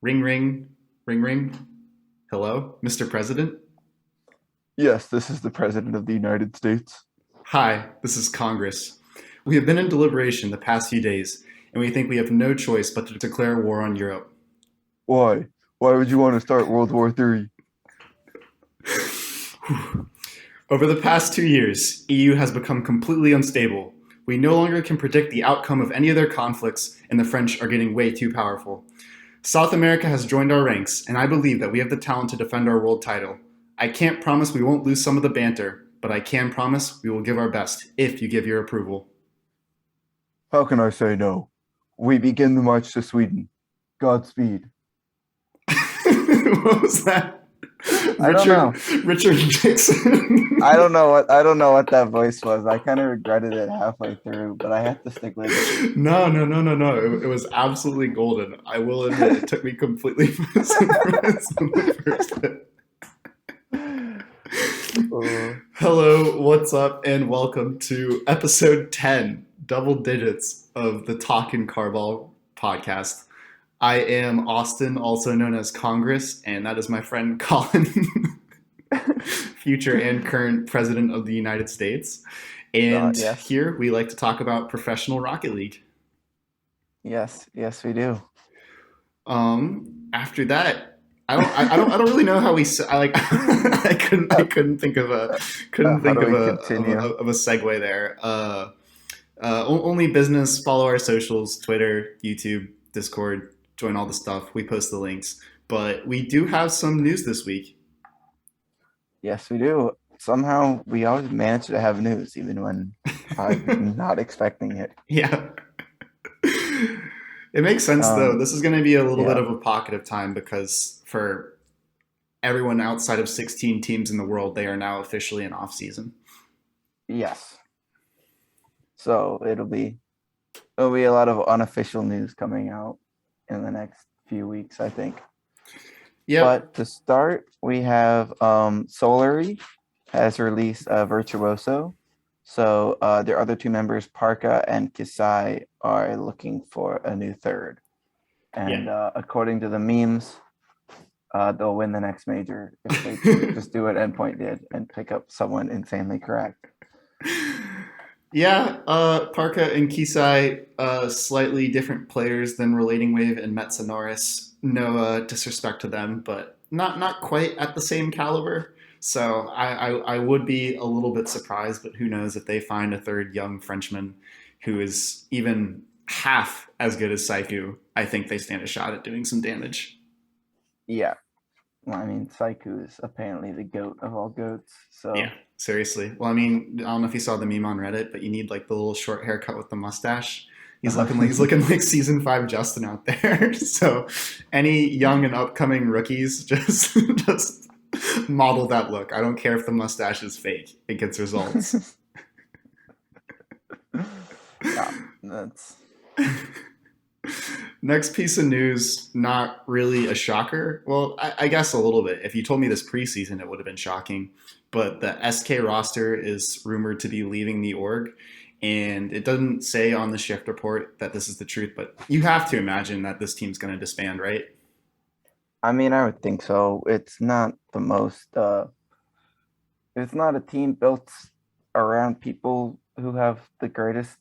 Ring, ring, ring, ring. Hello, Mr. President. Yes, this is the President of the United States. Hi, this is Congress. We have been in deliberation the past few days, and we think we have no choice but to declare war on Europe. Why? Why would you want to start World War III? Over the past 2 years, EU has become completely unstable. We no longer can predict the outcome of any of their conflicts, and the French are getting way too powerful. South America has joined our ranks, and I believe that we have the talent to defend our world title. I can't promise we won't lose some of the banter, but I can promise we will give our best if you give your approval. How can I say no? We begin the march to Sweden. Godspeed. What was that? I don't Richard know. Richard Nixon. I don't know what that voice was. I kind of regretted it halfway through, but I have to stick with it. No, no, no, no, no. It was absolutely golden. I will admit it took me completely by surprise on the first hit. Uh, Hello, what's up, and welcome to episode 10, double digits of the Talkin Carball podcast. I am Austin, also known as Congress, and that is my friend Colin, future and current President of the United States. And yes, here we like to talk about professional Rocket League. yes, we do. After that, I don't really know how I like. I couldn't think of a How do we continue? of a segue there. Only business. Follow our socials: Twitter, YouTube, Discord. Join all the stuff. We post the links. But we do have some news this week. Yes, we do. Somehow we always manage to have news, even when I'm not expecting it. Yeah. It makes sense though. Um, This is going to be a little bit yeah, of a pocket of time because for everyone outside of 16 teams in the world, they are now officially in off season. yes. So it'll be a lot of unofficial news coming out in the next few weeks, I think. Yep. But to start, we have Solary has released Virtuoso. So their other two members, Parka and Kisai, are looking for a new third. Yeah. And according to the memes, they'll win the next major if they just do what Endpoint did and pick up someone insanely correct. Yeah, Parka and Kisai, slightly different players than Relating Wave and Metsonoris. No disrespect to them, but not quite at the same caliber. So I would be a little bit surprised, but who knows if they find a third young Frenchman who is even half as good as Saiku. I think they stand a shot at doing some damage. Yeah. Well, I mean, Saiku is apparently the goat of all goats. Yeah, So seriously. Well, I mean, I don't know if you saw the meme on Reddit, but you need like the little short haircut with the mustache. He's looking like season five Justin out there. So any young and upcoming rookies just model that look. I don't care if the mustache is fake. It gets results. yeah, that's Next piece of news, not really a shocker. Well, I guess a little bit. If you told me this preseason, it would have been shocking. But the SK roster is rumored to be leaving the org. And it doesn't say on the shift report that this is the truth, but you have to imagine that this team's going to disband, right? I mean, I would think so. It's not the most it's not a team built around people who have the greatest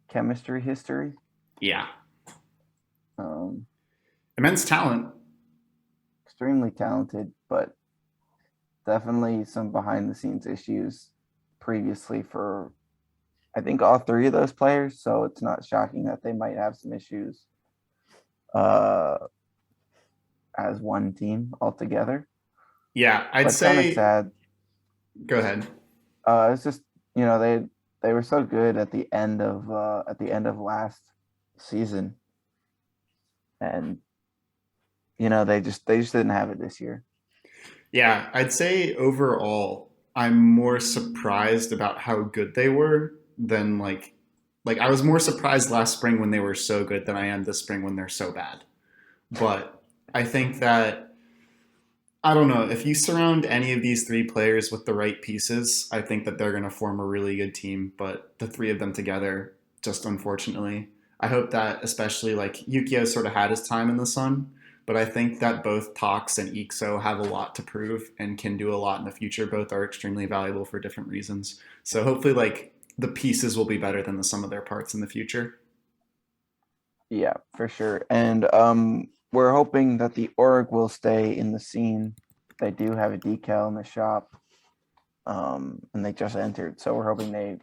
chemistry history. Yeah. Um, Immense talent. extremely talented, but definitely some behind the scenes issues previously for I think all three of those players. So it's not shocking that they might have some issues uh, as one team altogether. Yeah, I'd But kind of say sad. go ahead. It's just they were so good at the end of last season, and they just didn't have it this year. Yeah, I'd say overall, I'm more surprised about how good they were than like I was more surprised last spring when they were so good than I am this spring when they're so bad. But I think that I don't know if you surround any of these three players with the right pieces, I think that they're going to form a really good team. But the three of them together, just unfortunately, I hope that especially like Yukio sort of had his time in the sun, But I think that both Tox and Ixo have a lot to prove and can do a lot in the future. Both are extremely valuable for different reasons. So hopefully, like the pieces will be better than the sum of their parts in the future. Yeah, for sure. And we're hoping that the org will stay in the scene. They do have a decal in the shop. And they just entered, so we're hoping they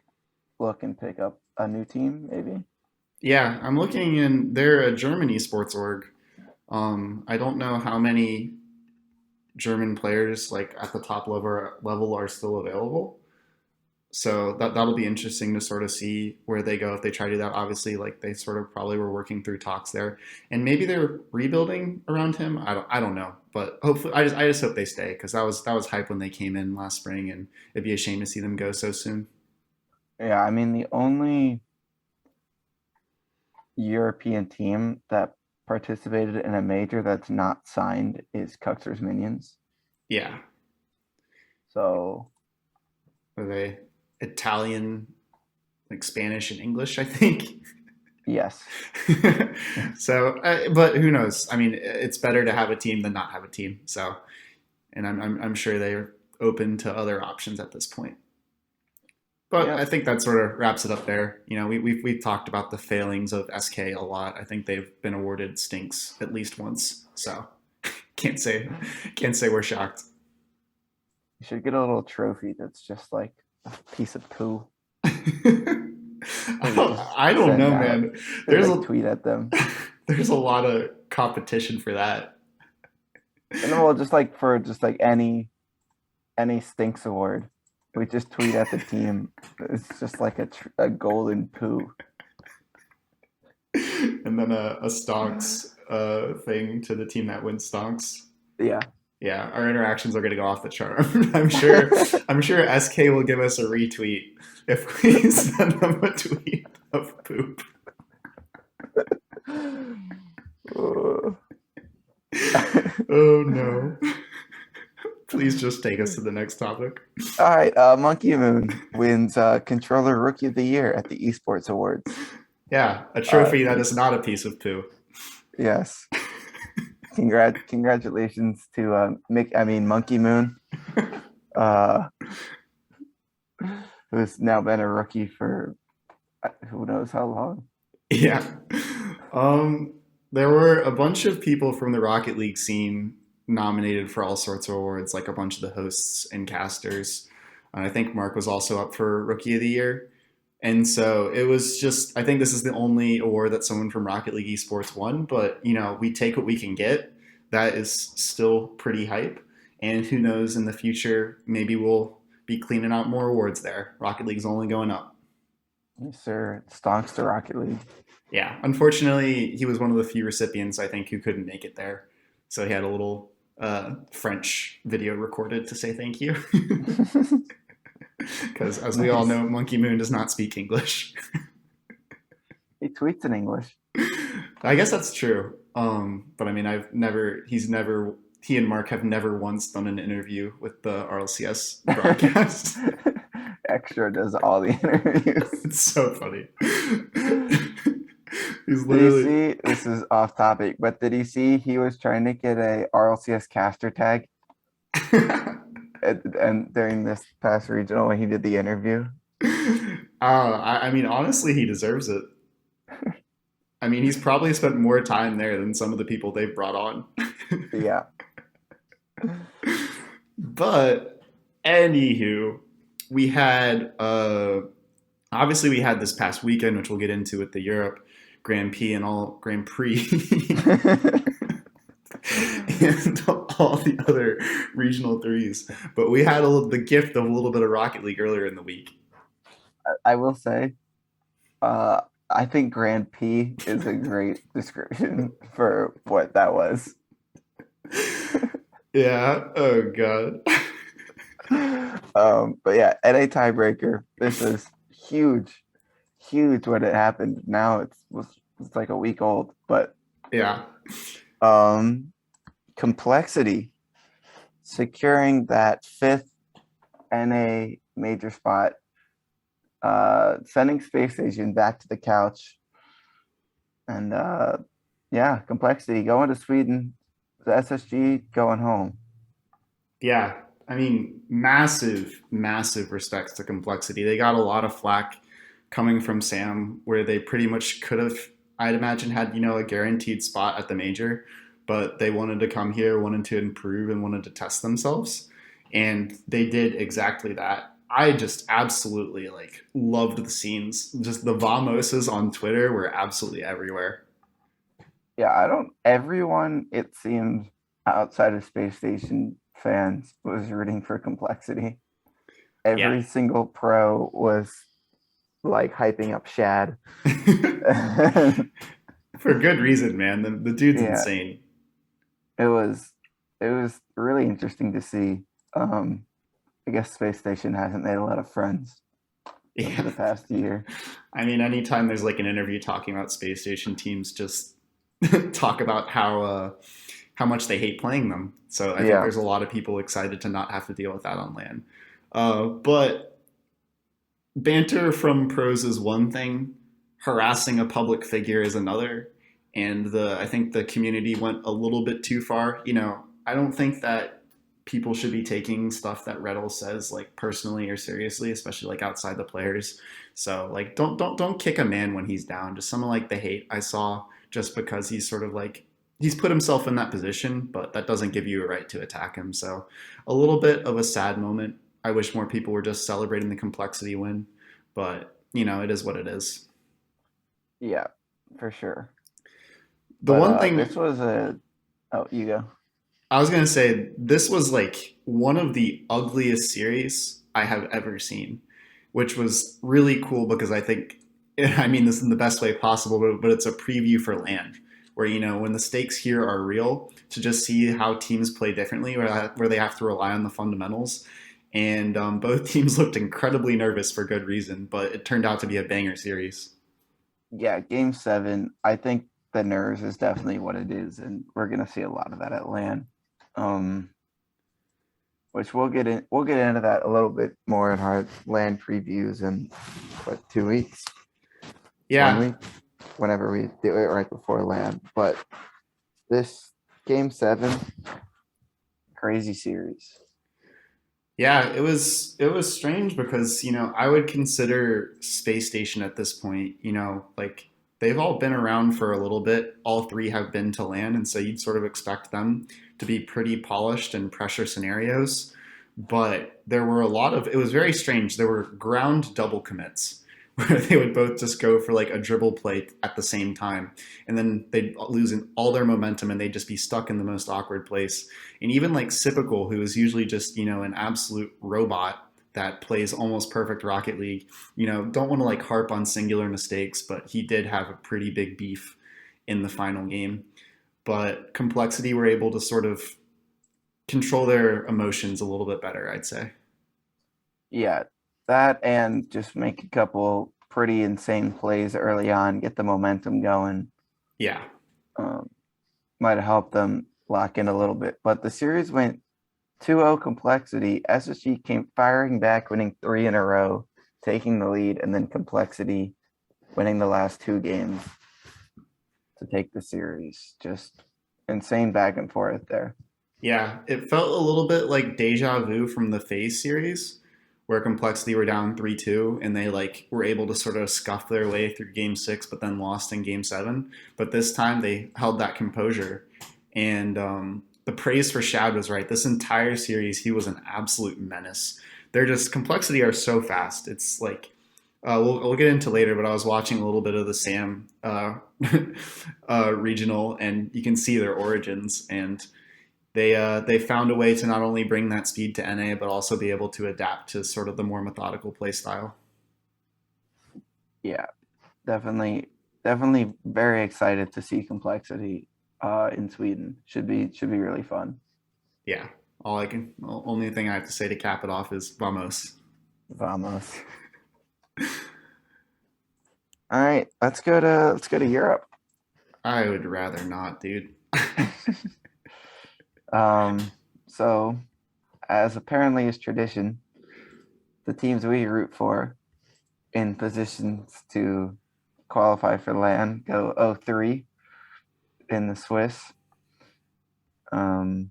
look and pick up a new team, maybe. Yeah, I'm looking in. They're a German esports org. I don't know how many German players like at the top level are still available. So that'll be interesting to sort of see where they go if they try to do that. Obviously, like they sort of probably were working through talks there, and maybe they're rebuilding around him. I don't know, but hopefully I just hope they stay because that was hype when they came in last spring, and it'd be a shame to see them go so soon. Yeah, I mean the only European team that participated in a major that's not signed is Cuxer's Minions. Yeah, So are they Italian, like Spanish and English? I think. yes, So, but who knows? I mean, it's better to have a team than not have a team. So, and I'm sure they're open to other options at this point. But I yep, think that sort of wraps it up there. You know, we've talked about the failings of SK a lot. I think they've been awarded stinks at least once. So can't say can't say we're shocked. you should get a little trophy that's just like a piece of poo that we just I don't send know, out. man. They There's like a tweet at them. there's a lot of competition for that. And then we'll just like for just like any stinks award. We just tweet at the team. It's just like a golden poo. And then a stonks thing to the team that wins stonks. Yeah. Yeah, our interactions are going to go off the chart. I'm sure SK will give us a retweet if we send them a tweet of poop. Uh, Oh no. Please just take us to the next topic. All right. Monkey Moon wins Controller Rookie of the Year at the Esports Awards. Yeah, a Uh, trophy that is not a piece of poo. yes. Congratulations to Monkey Moon, uh, who's now been a rookie for who knows how long. Yeah. Um, there were a bunch of people from the Rocket League scene nominated for all sorts of awards, like a bunch of the hosts and casters. And I think Mark was also up for Rookie of the Year. And so it was just, I think this is the only award that someone from Rocket League Esports won, but we take what we can get. That is still pretty hype. And who knows in the future, maybe we'll be cleaning out more awards there. Rocket League's only going up. Yes, sir. Stonks to Rocket League. Yeah, unfortunately, he was one of the few recipients I think who couldn't make it there. So he had a little French video recorded to say thank you. Because as we all Nice. know, Monkey Moon does not speak English. He tweets in English. I guess that's true. But I mean, he and Mark have never once done an interview with the RLCS broadcast. Extra does all the interviews. It's so funny. He's Did you literally. see? This is off topic, but did you see he was trying to get a RLCS caster tag and during this past regional when he did the interview? I mean, honestly, he deserves it. I mean, he's probably spent more time there than some of the people they've brought on. Yeah. But anywho, we had obviously we had this past weekend, which we'll get into with the Europe Grand Prix and all Grand Prix and all the other regional threes. But we had the gift of a little bit of Rocket League earlier in the week. I will say, uh, I think Grand P is a great description for what that was. Yeah. Oh god. But yeah, at a tiebreaker, this is huge, huge when it happened. Now it's like a week old, but Yeah. um, complexity securing that fifth NA major spot, sending Space Station back to the couch, and yeah, complexity going to Sweden, The SSG going home. Yeah, I mean, massive, massive respects to Complexity. They got a lot of flack coming from Sam, where they pretty much could have, I'd imagine, had a guaranteed spot at the major, but they wanted to come here, wanted to improve, and wanted to test themselves, and they did exactly that. I just absolutely like loved the scenes. Just the vamoses on Twitter were absolutely everywhere. Yeah, I don't. Everyone, it seemed, outside of Space Station fans was rooting for Complexity. Yeah. Every single pro was like hyping up Shad. For good reason, man. The dude's Yeah, insane. it was it was really interesting to see. Um, I guess Space Station hasn't made a lot of friends over Yeah. the past year. I mean, anytime there's like an interview talking about space station teams, just talk about how much they hate playing them. So I think Yeah, there's a lot of people excited to not have to deal with that on land. But banter from pros is one thing, harassing a public figure is another, and the I think the community went a little bit too far. I don't think that people should be taking stuff that Reddle says like personally or seriously, especially like outside the players. So like don't kick a man when he's down. Just some of like the hate I saw just because he's sort of like he's put himself in that position, but that doesn't give you a right to attack him. So a little bit of a sad moment. I wish more people were just celebrating the complexity win, but it is what it is. yeah, for sure. The But one this thing was a. Oh, you go. I was gonna say, this was like one of the ugliest series I have ever seen, which was really cool because I think, I mean this in the best way possible, but it's a preview for land, where when the stakes here are real, to just see how teams play differently, where they have to rely on the fundamentals. And both teams looked incredibly nervous for good reason, but it turned out to be a banger series. Yeah, game seven. I think the nerves is definitely what it is, and we're gonna see a lot of that at LAN. Um, which we'll get into that a little bit more in our LAN previews in what 2 weeks, one Yeah, week, whenever we do it right before LAN. But this game seven, crazy series. Yeah, it was strange because I would consider Space Station at this point, like they've all been around for a little bit. All three have been to land, and so you'd sort of expect them to be pretty polished in pressure scenarios. But there were a lot of it was very strange. There were ground double commits where they would both just go for like a dribble play at the same time, and then they'd lose all their momentum and they'd just be stuck in the most awkward place. And even like Sipical, who is usually just an absolute robot that plays almost perfect Rocket League, don't want to like harp on singular mistakes, but he did have a pretty big beef in the final game. But Complexity were able to sort of control their emotions a little bit better, I'd say. Yeah, that and just make a couple pretty insane plays early on, get the momentum going. Yeah. Um, might have helped them lock in a little bit. But the series went 2-0 Complexity. SSG came firing back, winning three in a row, taking the lead, and then Complexity winning the last two games to take the series. Just insane back and forth there. Yeah, it felt a little bit like deja vu from the Phase series, where Complexity were down 3-2 and they like were able to sort of scuff their way through game 6 but then lost in game 7. But this time they held that composure. And the praise for Shad was right. This entire series, he was an absolute menace. They're just Complexity are so fast. It's like we'll get into later, but I was watching a little bit of the Sam regional, and you can see their origins. And they found a way to not only bring that speed to NA, but also be able to adapt to sort of the more methodical play style. Yeah, definitely very excited to see Complexity in Sweden. Should be really fun. Yeah, only thing I have to say to cap it off is vamos. Vamos. All right, let's go to Europe. I would rather not, dude. So as apparently is tradition, the teams we root for in positions to qualify for LAN go 0-3 in the Swiss. Um,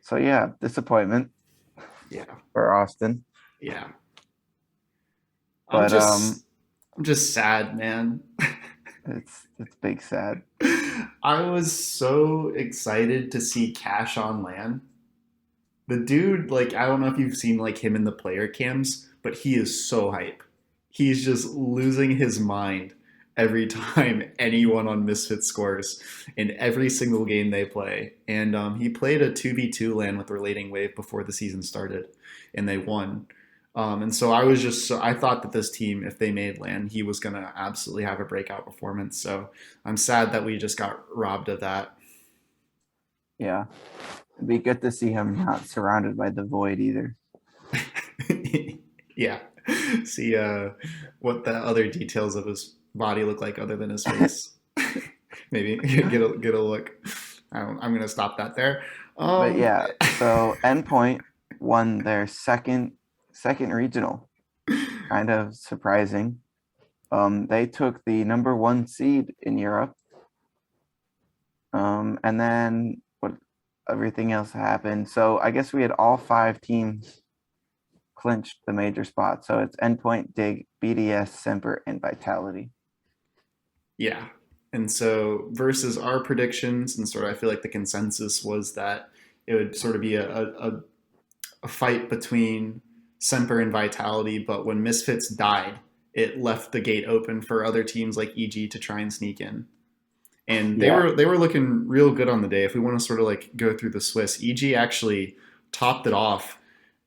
so yeah, disappointment Yeah, for Austin, yeah. I'm but just I'm just sad, man. it's big sad. I was so excited to see Cash on land. The dude, like, I don't know if you've seen like him in the player cams, but he is so hype. He's just losing his mind every time anyone on Misfit scores in every single game they play. And he played a 2v2 LAN with Relating Wave before the season started, and they won. And so I was just so I thought that this team, if they made LAN, he was gonna absolutely have a breakout performance. So I'm sad that we just got robbed of that. Yeah, it'd be good to see him not surrounded by the void either. Yeah. See what the other details of his body look like other than his face. Maybe get a look. I'm gonna stop that there. But Um, yeah, so Endpoint won their second regional. Kind of surprising. They took the number one seed in Europe. And then what everything else happened. So I guess we had all five teams clinched the major spot. So it's Endpoint, Dig, BDS, Semper, and Vitality. yeah. And so versus our predictions, and sort of I feel like the consensus was that it would sort of be a fight between Semper and Vitality, but when Misfits died, it left the gate open for other teams like EG to try and sneak in. And they Yeah, were they were looking real good on the day. If we want to sort of like go through the Swiss, EG actually topped it off,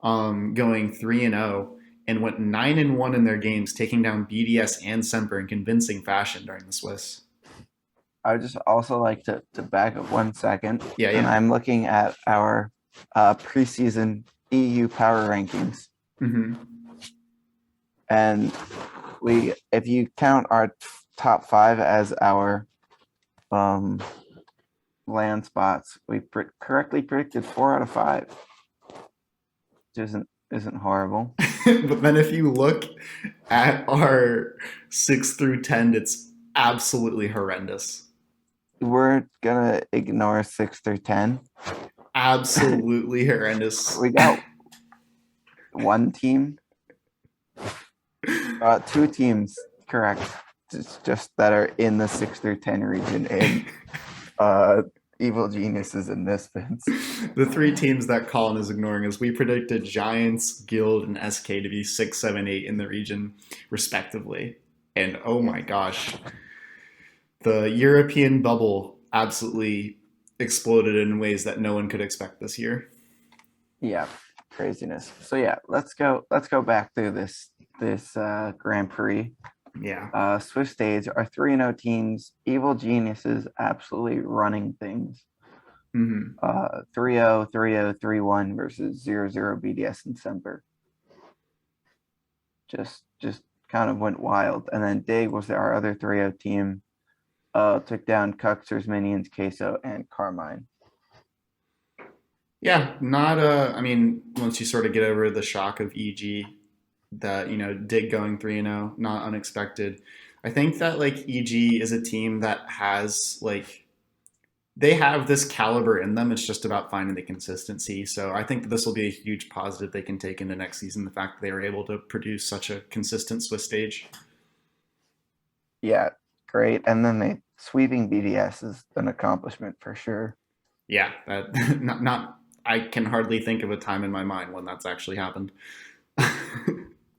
going 3-0 and went 9-1 in their games, taking down BDS and Semper in convincing fashion during the Swiss. I would just also like to back up 1 second. Yeah, And yeah. I'm looking at our preseason EU power rankings. Mm-hmm. And if you count our top five as our um, land spots, we correctly predicted 4 out of 5, which isn't horrible. But then if you look at our 6 through 10, it's absolutely horrendous. We're gonna ignore 6 through 10. Absolutely horrendous. We got one team, two teams, correct, just that are in the 6 through 10 region in Evil Geniuses and Misfits. The three teams that Colin is ignoring is we predicted Giants, Guild, and SK to be 6, 7, 8 in the region, respectively. And oh my gosh, the European bubble absolutely exploded in ways that no one could expect this year. Yeah, craziness. So yeah, let's go back through this Grand Prix. Yeah. Swift stage, our 3-0 teams, Evil Geniuses absolutely running things. Mm-hmm. 3-0, 3-0, 3-1 versus 0-0 BDS and Semper. Just kind of went wild. And then Dig was our other 3-0 team. Took down Cuxers, Minions, Queso, and Carmine. Yeah, not I mean, once you sort of get over the shock of EG, that Dig going 3-0, not unexpected. I think that like EG is a team that has like they have this caliber in them. It's just about finding the consistency. So I think that this will be a huge positive they can take into next season. The fact that they were able to produce such a consistent Swiss stage. Yeah, great. And then they sweeping BDS is an accomplishment for sure. Yeah, that not I can hardly think of a time in my mind when that's actually happened.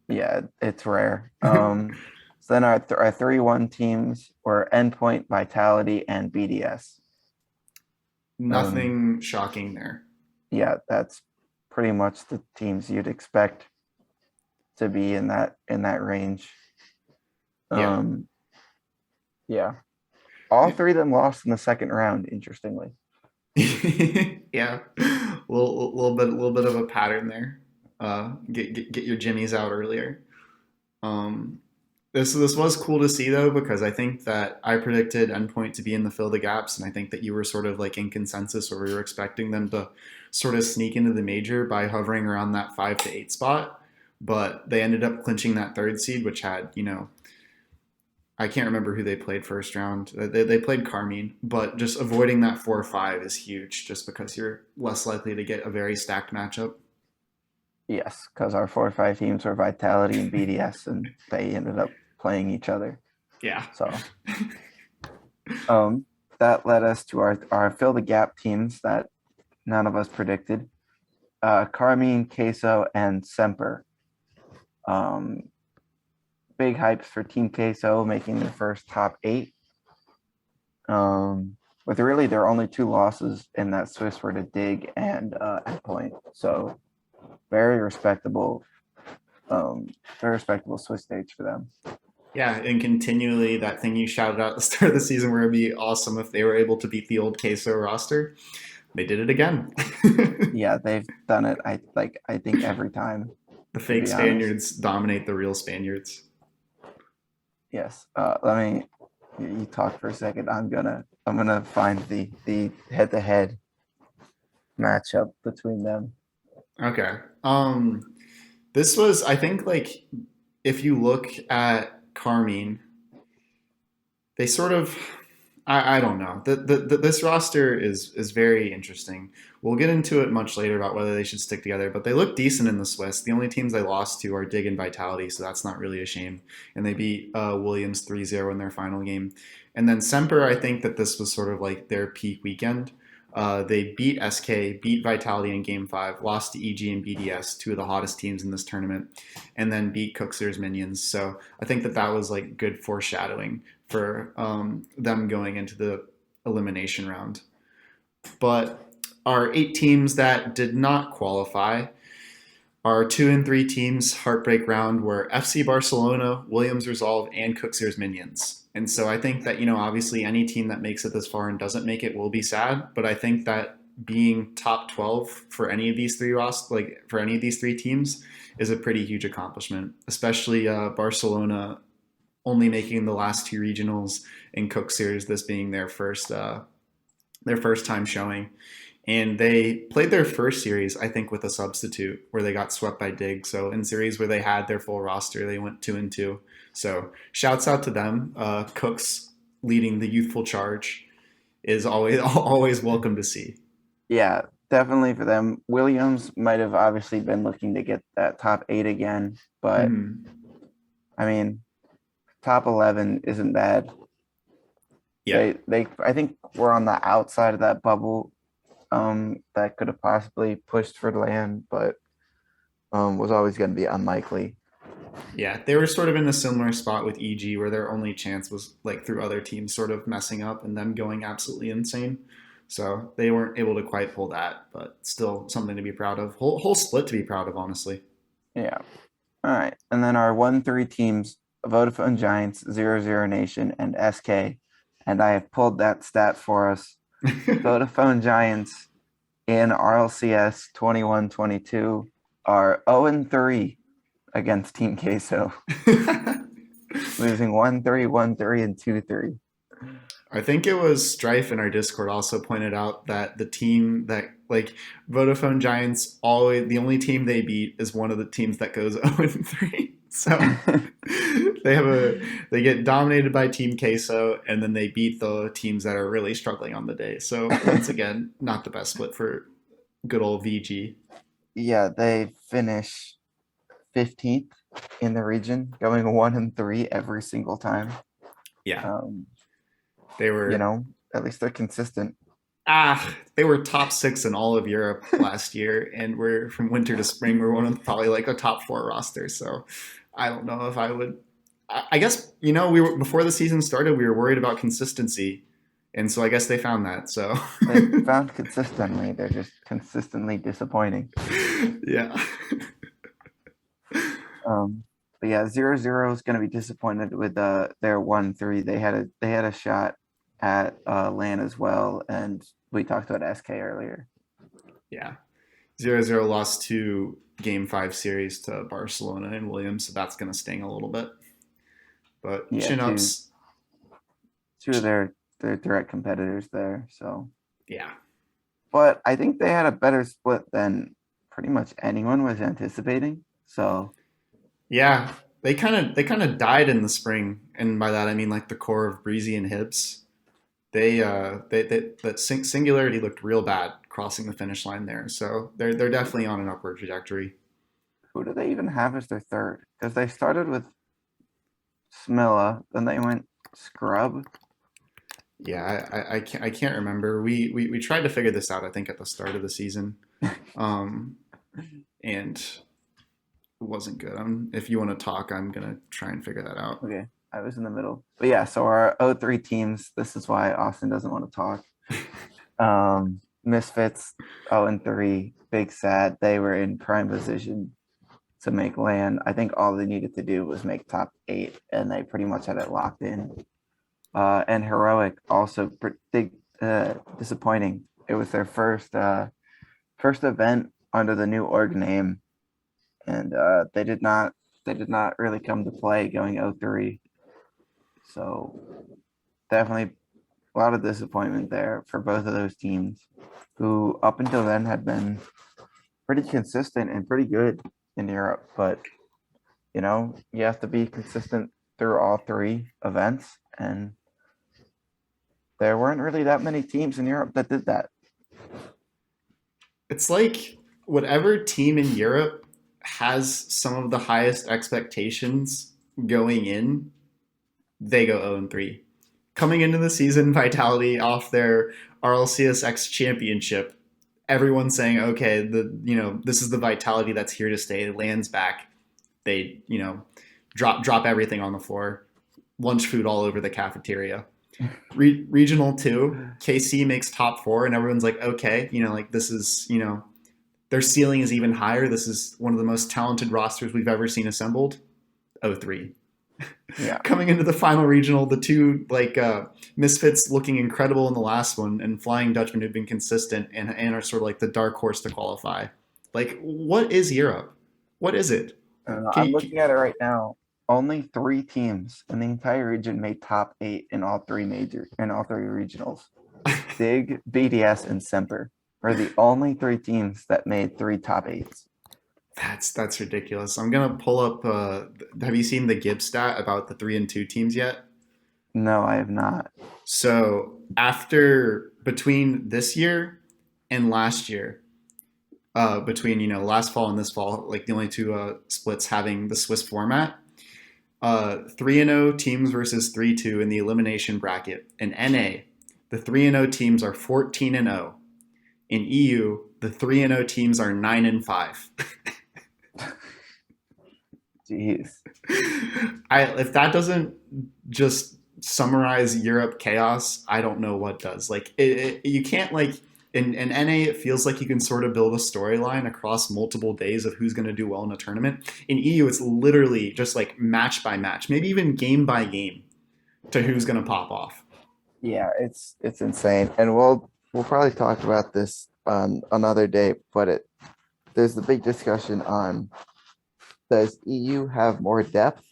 Yeah, it's rare. So then our 3-1 teams were Endpoint, Vitality, and BDS. Nothing shocking there. Yeah, that's pretty much the teams you'd expect to be in that range. Yeah. Yeah. All three of them lost in the second round, interestingly. Yeah, little bit of a pattern there. Get your jimmies out earlier. Um, this was cool to see though, because I think that I predicted Endpoint to be in the fill the gaps, and I think that you were sort of like in consensus, or we were expecting them to sort of sneak into the major by hovering around that 5 to 8 spot. But they ended up clinching that third seed, which had I can't remember who they played first round. They played Carmine, but just avoiding that 4-5 is huge just because you're less likely to get a very stacked matchup. Yes, because our 4 or 5 teams were Vitality and BDS, and they ended up playing each other. Yeah. So um, that led us to our fill the gap teams that none of us predicted. Carmine, Queso, and Semper. Um, Big hypes for Team Queso making their first top 8. With really their only 2 losses in that Swiss were to Dig and Endpoint. So very respectable, very respectable Swiss stage for them. Yeah, and continually that thing you shouted out at the start of the season where it'd be awesome if they were able to beat the old Queso roster. They did it again. Yeah, they've done it. I think every time, The to fake be honest. Spaniards dominate the real Spaniards. Yes. Let me. You talk for a second. I'm gonna find the head to head matchup between them. Okay. This was, I think, like if you look at Carmine, they sort of, I don't know. This roster is very interesting. We'll get into it much later about whether they should stick together, but they look decent in the Swiss. The only teams they lost to are Dig and Vitality, so that's not really a shame. And they beat Williams 3-0 in their final game. And then Semper, I think that this was sort of like their peak weekend. They beat SK, beat Vitality in Game 5, lost to EG and BDS, two of the hottest teams in this tournament, and then beat Cookser's Minions. So I think that that was like good foreshadowing for them going into the elimination round. But our 8 teams that did not qualify, our 2 and 3 teams heartbreak round were FC Barcelona, Williams Resolve, and Cookser's Minions. And so I think that, obviously any team that makes it this far and doesn't make it will be sad. But I think that being top 12 for any of these for any of these 3 teams is a pretty huge accomplishment, especially Barcelona only making the last 2 regionals in Cook Series, this being their first time showing. And they played their first series, I think, with a substitute where they got swept by Dig. So in series where they had their full roster, they went 2-2. So shouts out to them. Cooks leading the youthful charge is always always welcome to see. Yeah, definitely for them. Williams might have obviously been looking to get that top 8 again, but Mm-hmm. I mean, top 11 isn't bad. Yeah, They I think we're on the outside of that bubble that could have possibly pushed for land, but was always going to be unlikely. yeah, they were sort of in a similar spot with EG where their only chance was like through other teams sort of messing up and them going absolutely insane. So they weren't able to quite pull that, but still something to be proud of. Whole split to be proud of, honestly. Yeah. All right. And then our 1-3 teams, Vodafone Giants, 0-0 Nation, and SK. And I have pulled that stat for us. Vodafone Giants in RLCS 21-22 are 0-3 against Team Queso, losing 1-3, 1-3, and 2-3. I think it was Strife in our Discord also pointed out that the team that like Vodafone Giants always the only team they beat is one of the teams that goes 0-3. So they get dominated by Team Queso and then they beat the teams that are really struggling on the day. So once again, not the best split for good old VG. Yeah, they finish 15th in the region, going 1-3 every single time. Yeah. Um, They you were know, at least they're consistent. they were top 6 in all of Europe last year, and we're from winter to spring. We're one of probably like a top 4 roster. So I don't know if I would. I guess we were before the season started. We were worried about consistency, and so I guess they found that. So They found consistently. They're just consistently disappointing. yeah, Um, but yeah, 0-0 is going to be disappointed with their 1-3. They had a shot at LAN as well, and we talked about SK earlier. yeah. 0-0 lost to Game 5 series to Barcelona and Williams, so that's going to sting a little bit. But Yeah, chin ups, two of their direct competitors there. So, yeah. but I think they had a better split than pretty much anyone was anticipating. So Yeah, they kind of died in the spring, and by that I mean like the core of Breezy and Hibbs. They that singularity looked real bad crossing the finish line there. So they're definitely on an upward trajectory. Who do they even have as their third? Because they started with Smilla, then they went Scrub. Yeah, I can't remember. We tried to figure this out, I think, at the start of the season, um, and it wasn't good. If you want to talk, I'm gonna try and figure that out. Okay, I was in the middle. But yeah, so our O3 teams, this is why Austin doesn't want to talk. Misfits 0-3, big sad. They were in prime position to make land. I think all they needed to do was make top 8, and they pretty much had it locked in. And Heroic also big disappointing. It was their first event under the new org name, and they did not really come to play going 0-3. So definitely a lot of disappointment there for both of those teams, who up until then had been pretty consistent and pretty good in Europe. But you have to be consistent through all 3 events, and there weren't really that many teams in Europe that did that. It's like whatever team in Europe has some of the highest expectations going in, they go 0-3. Coming into the season, Vitality off their RLCSX championship, everyone's saying, okay, this is the Vitality that's here to stay. Lands back. They drop everything on the floor, lunch food all over the cafeteria. Regional 2, KC makes top 4, and everyone's like, okay, like this is their ceiling is even higher. This is one of the most talented rosters we've ever seen assembled. 0-3. Yeah. Coming into the final regional, the two Misfits looking incredible in the last one, and Flying Dutchman who've been consistent and are sort of like the dark horse to qualify. Like, what is Europe? What is it? I'm looking at it right now. Only 3 teams in the entire region made top 8 in all 3 regionals. Dig, BDS, and Semper are the only 3 teams that made 3 top 8s. That's ridiculous. I'm gonna pull up. Have you seen the Gibbs stat about the 3 and 2 teams yet? No, I have not. So between this year and last year, between last fall and this fall, like the only 2 splits having the Swiss format, 3-0 teams versus 3-2 in the elimination bracket. In NA, the 3-0 teams are 14-0. In EU, the 3-0 teams are 9-5. Jeez. If that doesn't just summarize Europe chaos, I don't know what does. Like you can't in NA, it feels like you can sort of build a storyline across multiple days of who's going to do well in a tournament. In EU, it's literally just like match by match, maybe even game by game, to who's going to pop off. Yeah, it's insane, and we'll probably talk about this on another day. But there's the big discussion on, does EU have more depth,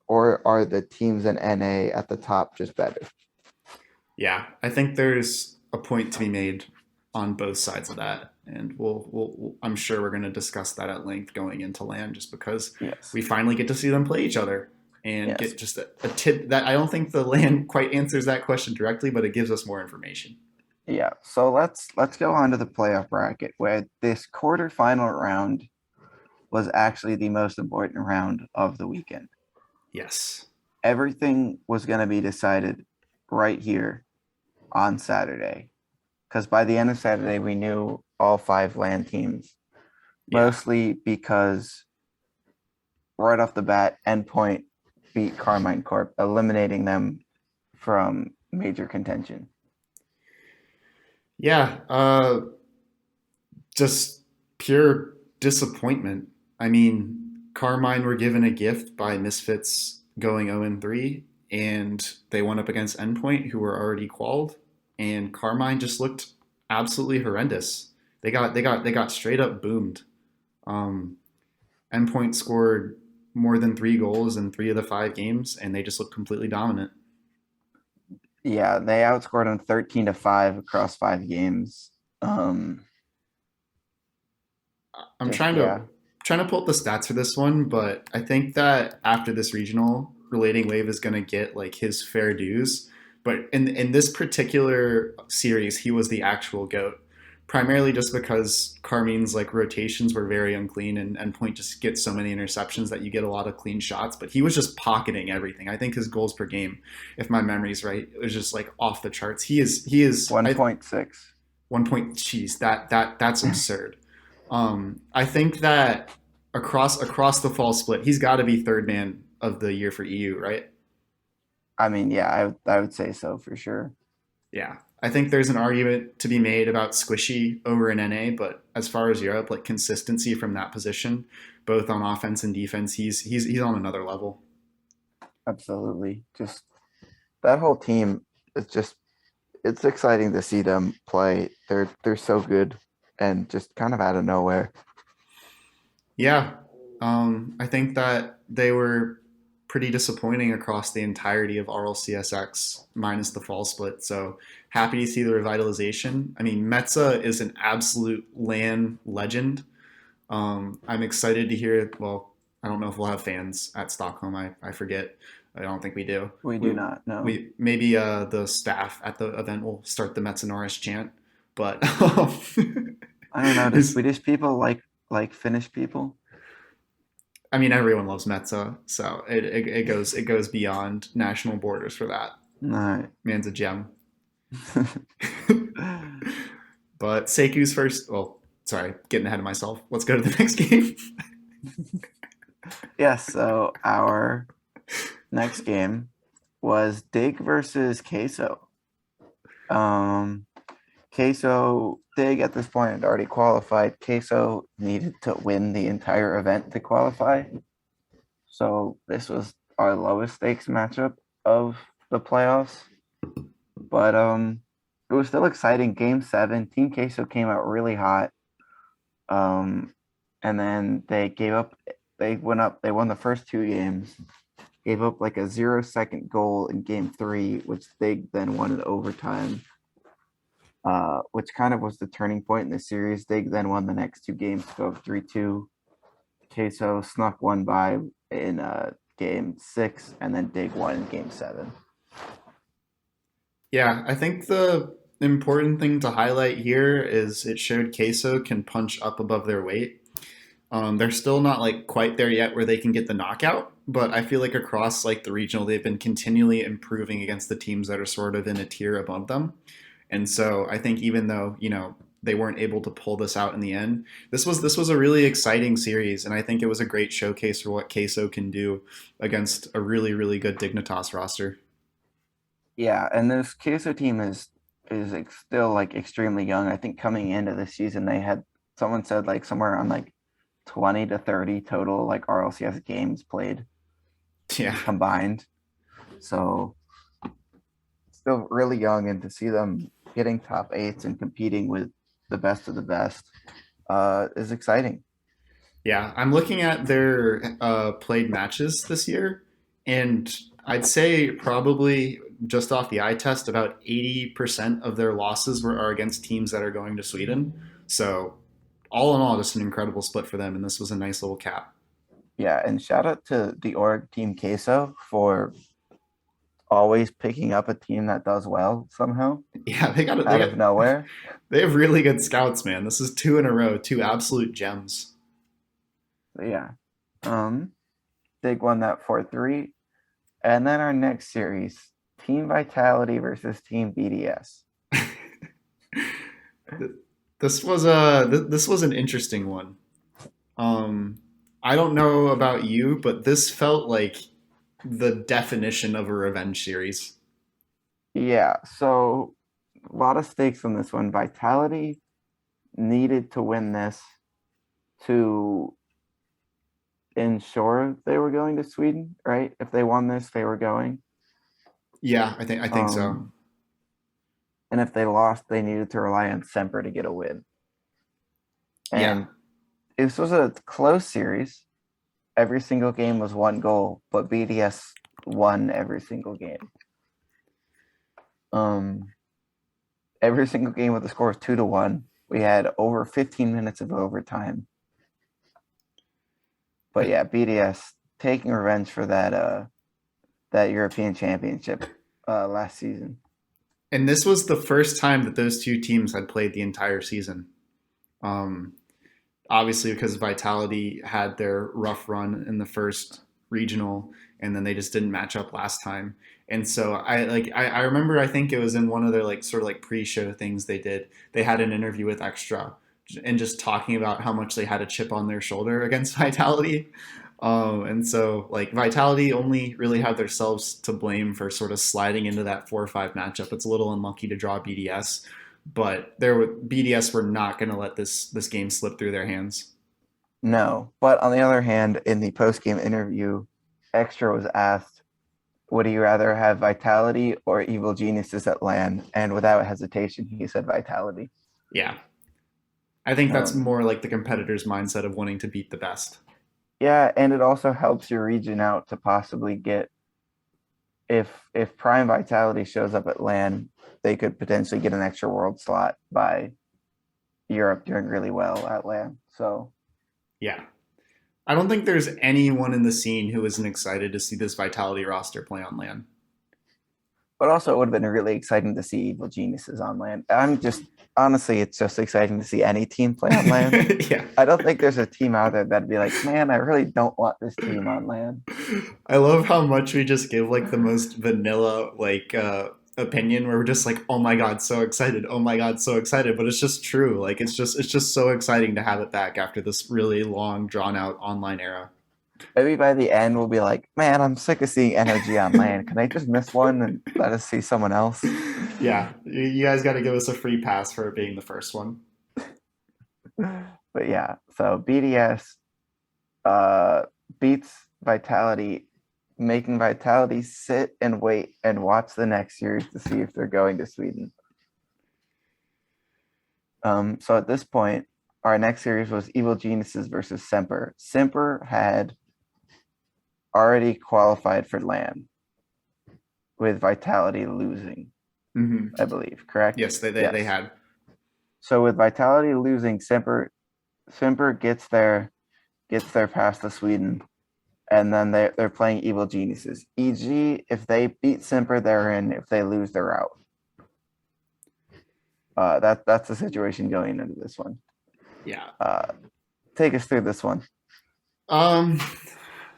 or are the teams in NA at the top just better? Yeah, I think there's a point to be made on both sides of that, and I'm sure we're going to discuss that at length going into LAN, just because Yes. we finally get to see them play each other and Yes. get just a tip that I don't think the LAN quite answers that question directly, but it gives us more information. Yeah, so let's go on to the playoff bracket, where this quarterfinal round was actually the most important round of the weekend. Yes. Everything was going to be decided right here on Saturday, because by the end of Saturday, we knew all 5 LAN teams, mostly because right off the bat, Endpoint beat Carmine Corp, eliminating them from major contention. Yeah, just pure disappointment. I mean, Carmine were given a gift by Misfits going 0-3, and they went up against Endpoint, who were already qualled, and Carmine just looked absolutely horrendous. They got straight up boomed. Endpoint scored more than 3 goals in 3 of the 5 games, and they just looked completely dominant. Yeah, they outscored them 13-5 across 5 games. I'm trying to trying to pull up the stats for this one, but I think that after this regional, Relating Wave is going to get like his fair dues. But in this particular series, he was the actual goat, primarily just because Carmine's like rotations were very unclean, and Point just gets so many interceptions that you get a lot of clean shots. But he was just pocketing everything. I think his goals per game, if my memory's right, it was just like off the charts. He is I 1.6. 1 point. Jeez, that's absurd. I think that across the fall split, he's got to be third man of the year for EU, right? I mean, yeah, I would say so for sure. Yeah, I think there's an argument to be made about Squishy over in NA, but as far as Europe, like consistency from that position, both on offense and defense, he's on another level. Absolutely. Just that whole team is just it's exciting to see them play. They're so good and just kind of out of nowhere. Yeah, I think that they were pretty disappointing across the entirety of RLCSX minus the fall split. So happy to see the revitalization. I mean, Metza is an absolute LAN legend. I'm excited to hear. Well, I don't know if we'll have fans at Stockholm. I forget. I don't think we do. We We do not know. we maybe the staff at the event will start the Metza Norris chant, but I don't know. Do his Swedish people like Finnish people? I mean, everyone loves Metza, so it goes beyond national borders for that. No. Man's a gem. But Seku's first. Well, sorry, getting ahead of myself. Let's go to the next game. Yes, so our next game was Dig versus Queso. Um, Queso Dig at this point had already qualified. Queso needed to win the entire event to qualify. So this was our lowest stakes matchup of the playoffs. But it was still exciting. Game 7, Team Queso came out really hot. And then they gave up they won the first two games, gave up like a 0-second goal in game 3, which they then won in overtime. Which kind of was the turning point in the series. They then won the next two games to go 3-2. Queso snuck one by in game 6, and then Dig won in game 7. Yeah, I think the important thing to highlight here is it showed Queso can punch up above their weight. They're still not like quite there yet where they can get the knockout, but I feel like across like the regional, they've been continually improving against the teams that are sort of in a tier above them. And so I think even though they weren't able to pull this out in the end, this was a really exciting series, and I think it was a great showcase for what Queso can do against a really really good Dignitas roster. Yeah, and this Queso team is still like extremely young. I think coming into the season, they had someone said like somewhere around like 20 to 30 total like RLCS games played Yeah, combined. So still really young, and to see them getting top eights and competing with the best of the best is exciting. yeah. I'm looking at their played matches this year, and I'd say probably just off the eye test, about 80% of their losses are against teams that are going to Sweden. So all in all, just an incredible split for them, and this was a nice little cap. Yeah, and shout out to the org team Queso for always picking up a team that does well somehow Yeah, they got it. out of nowhere. They have really good scouts, man. This is two in a row, two absolute gems. So yeah. Um Dig won that 4-3. And then our next series, Team Vitality versus Team BDS. This was an interesting one. Um, I don't know about you, but this felt like the definition of a revenge series. Yeah, so a lot of stakes on this one. Vitality needed to win this to ensure they were going to Sweden, right? If they won this, they were going. Yeah, I think so. Um, and if they lost, they needed to rely on Semper to get a win. Yeah, And this was a close series. Every single game was one goal, but BDS won every single game. Um, every single game with the score was 2-1. We had over 15 minutes of overtime. But yeah, BDS taking revenge for that European Championship last season. And this was the first time that those two teams had played the entire season. Um, Obviously, because Vitality had their rough run in the first regional, and then they just didn't match up last time. And so I remember, I think it was in one of their like sort of like pre-show things they did. They had an interview with Extra and just talking about how much they had a chip on their shoulder against Vitality. And so like Vitality only really had themselves to blame for sort of sliding into that 4-5 matchup. It's a little unlucky to draw BDS, but BDS were not going to let this game slip through their hands. No, but on the other hand, in the post game interview, Extra was asked, "Would you rather have Vitality or Evil Geniuses at LAN?" And without hesitation, he said Vitality. Yeah, I think that's Um, more like the competitor's mindset of wanting to beat the best. yeah, and it also helps your region out to possibly get if Prime Vitality shows up at LAN, they could potentially get an extra world slot by Europe doing really well at LAN. So Yeah, I don't think there's anyone in the scene who isn't excited to see this Vitality roster play on LAN. but also it would have been really exciting to see Evil Geniuses on LAN. I'm just honestly, it's just exciting to see any team play on LAN. Yeah, I don't think there's a team out there that'd be like, man, I really don't want this team on LAN. I love how much we just give like the most vanilla like opinion where we're just like, oh my god, so excited, oh my god, so excited, but it's just true. Like it's just so exciting to have it back after this really long drawn out online era. Maybe by the end we'll be like, man, I'm sick of seeing energy on LAN. Can I just miss one and let us see someone else? Yeah, you guys got to give us a free pass for it being the first one. But yeah, so BDS uh, beats Vitality, making Vitality sit and wait and watch the next series to see if they're going to Sweden. So at this point, our next series was Evil Geniuses versus Semper. Semper had already qualified for LAN with Vitality losing, Mm-hmm. I believe, correct? Yes, they Yes. had. So with Vitality losing, Semper gets there past the Sweden, and then they're playing Evil Geniuses. E.g., if they beat Semper, they're in. If they lose, they're out. That's the situation going into this one. Yeah. Take us through this one. Um.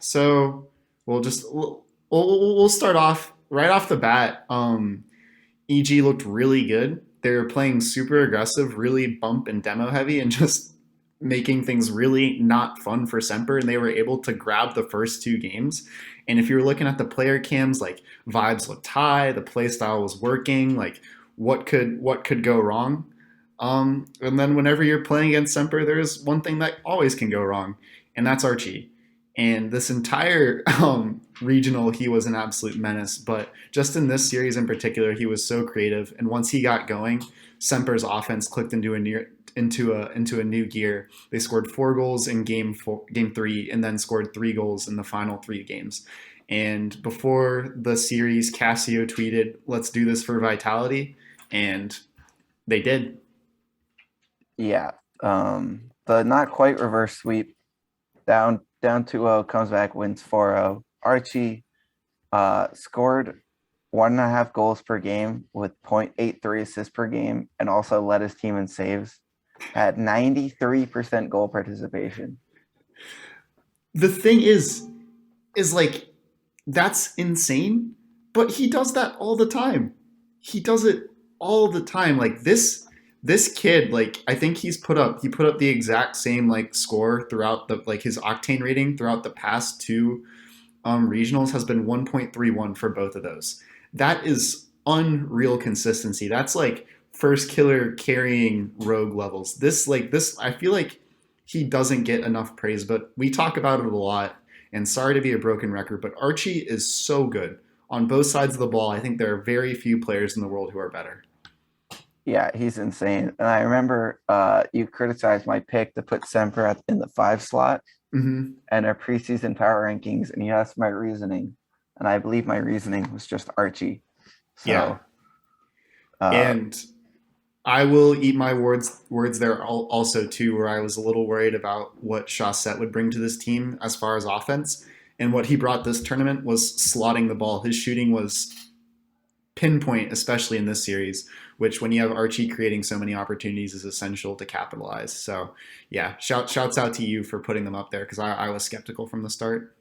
So we'll start off right off the bat. EG looked really good. They were playing super aggressive, really bump and demo heavy, and just making things really not fun for Semper. And they were able to grab the first two games. And if you were looking at the player cams, like vibes looked high, the play style was working. Like what could go wrong? And then whenever you're playing against Semper, there's one thing that always can go wrong, and that's Archie. And this entire regional, he was an absolute menace. But just in this series in particular, he was so creative. And once he got going, Semper's offense clicked into a new gear. They scored 4 goals in game 3, and then scored 3 goals in the final 3 games. And before the series, Casio tweeted, "Let's do this for Vitality," and they did. Yeah. The not quite reverse sweep down 2-0, comes back, wins 4-0. Archie scored 1.5 goals per game with 0.83 assists per game, and also led his team in saves at 93% goal participation. The thing is like that's insane, but he does that all the time. He does it all the time. Like this kid, like I think he put up the exact same like score throughout the like his octane rating throughout the past two regionals has been 1.31 for both of those. That is unreal consistency. That's like first killer carrying rogue levels. This I feel like he doesn't get enough praise, but we talk about it a lot. And sorry to be a broken record, but Archie is so good on both sides of the ball. I think there are very few players in the world who are better. Yeah, he's insane. And I remember you criticized my pick to put Semper in the 5 slot Mm-hmm. and our preseason power rankings, and you asked my reasoning. And I believe my reasoning was just Archie. Yeah, So uh, and I will eat my words there also too, where I was a little worried about what Chaussette would bring to this team as far as offense. And what he brought this tournament was slotting the ball. His shooting was pinpoint, especially in this series, which when you have Archie creating so many opportunities is essential to capitalize. So yeah, shouts out to you for putting them up there because I was skeptical from the start.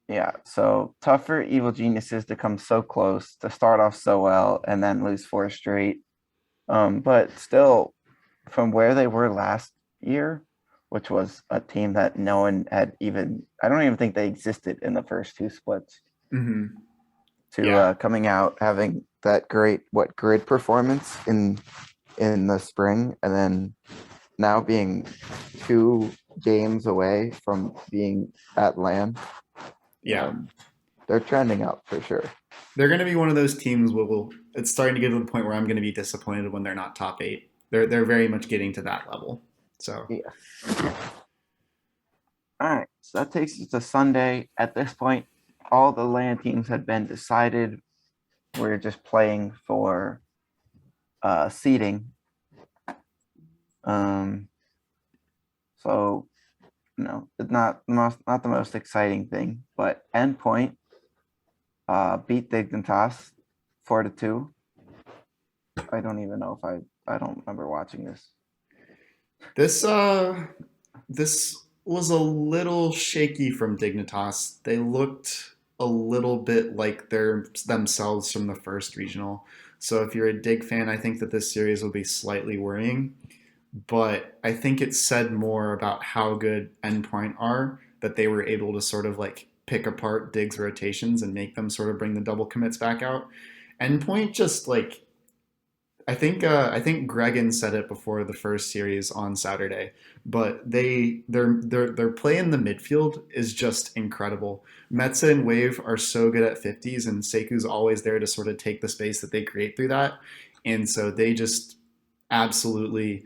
Yeah, so tough for Evil Geniuses to come so close, to start off so well, and then lose four straight. But still, from where they were last year, which was a team that no one had even, I don't even think they existed in the first two splits, Mm-hmm. to Yeah, coming out having that great grid performance in the spring, and then now being 2 games away from being at LAN. yeah. Um, they're trending up for sure. They're going to be one of those teams where it's starting to get to the point where I'm going to be disappointed when they're not top eight. They're very much getting to that level. So Yeah. All right. So that takes us to Sunday. At this point, all the LAN teams had been decided. We're just playing for seeding. Um, so it's not the most exciting thing, but Endpoint beat Dignitas 4-2. I don't even know if I don't remember watching this. this this was a little shaky from Dignitas. They looked a little bit like they're themselves from the first regional. So if you're a Dig fan, I think that this series will be slightly worrying. But I think it said more about how good Endpoint are that they were able to sort of like pick apart Dig's rotations and make them sort of bring the double commits back out. Endpoint just like I think Gregan said it before the first series on Saturday, but their play in the midfield is just incredible. Metza and Wave are so good at 50s, and Seku's always there to sort of take the space that they create through that, and so they just absolutely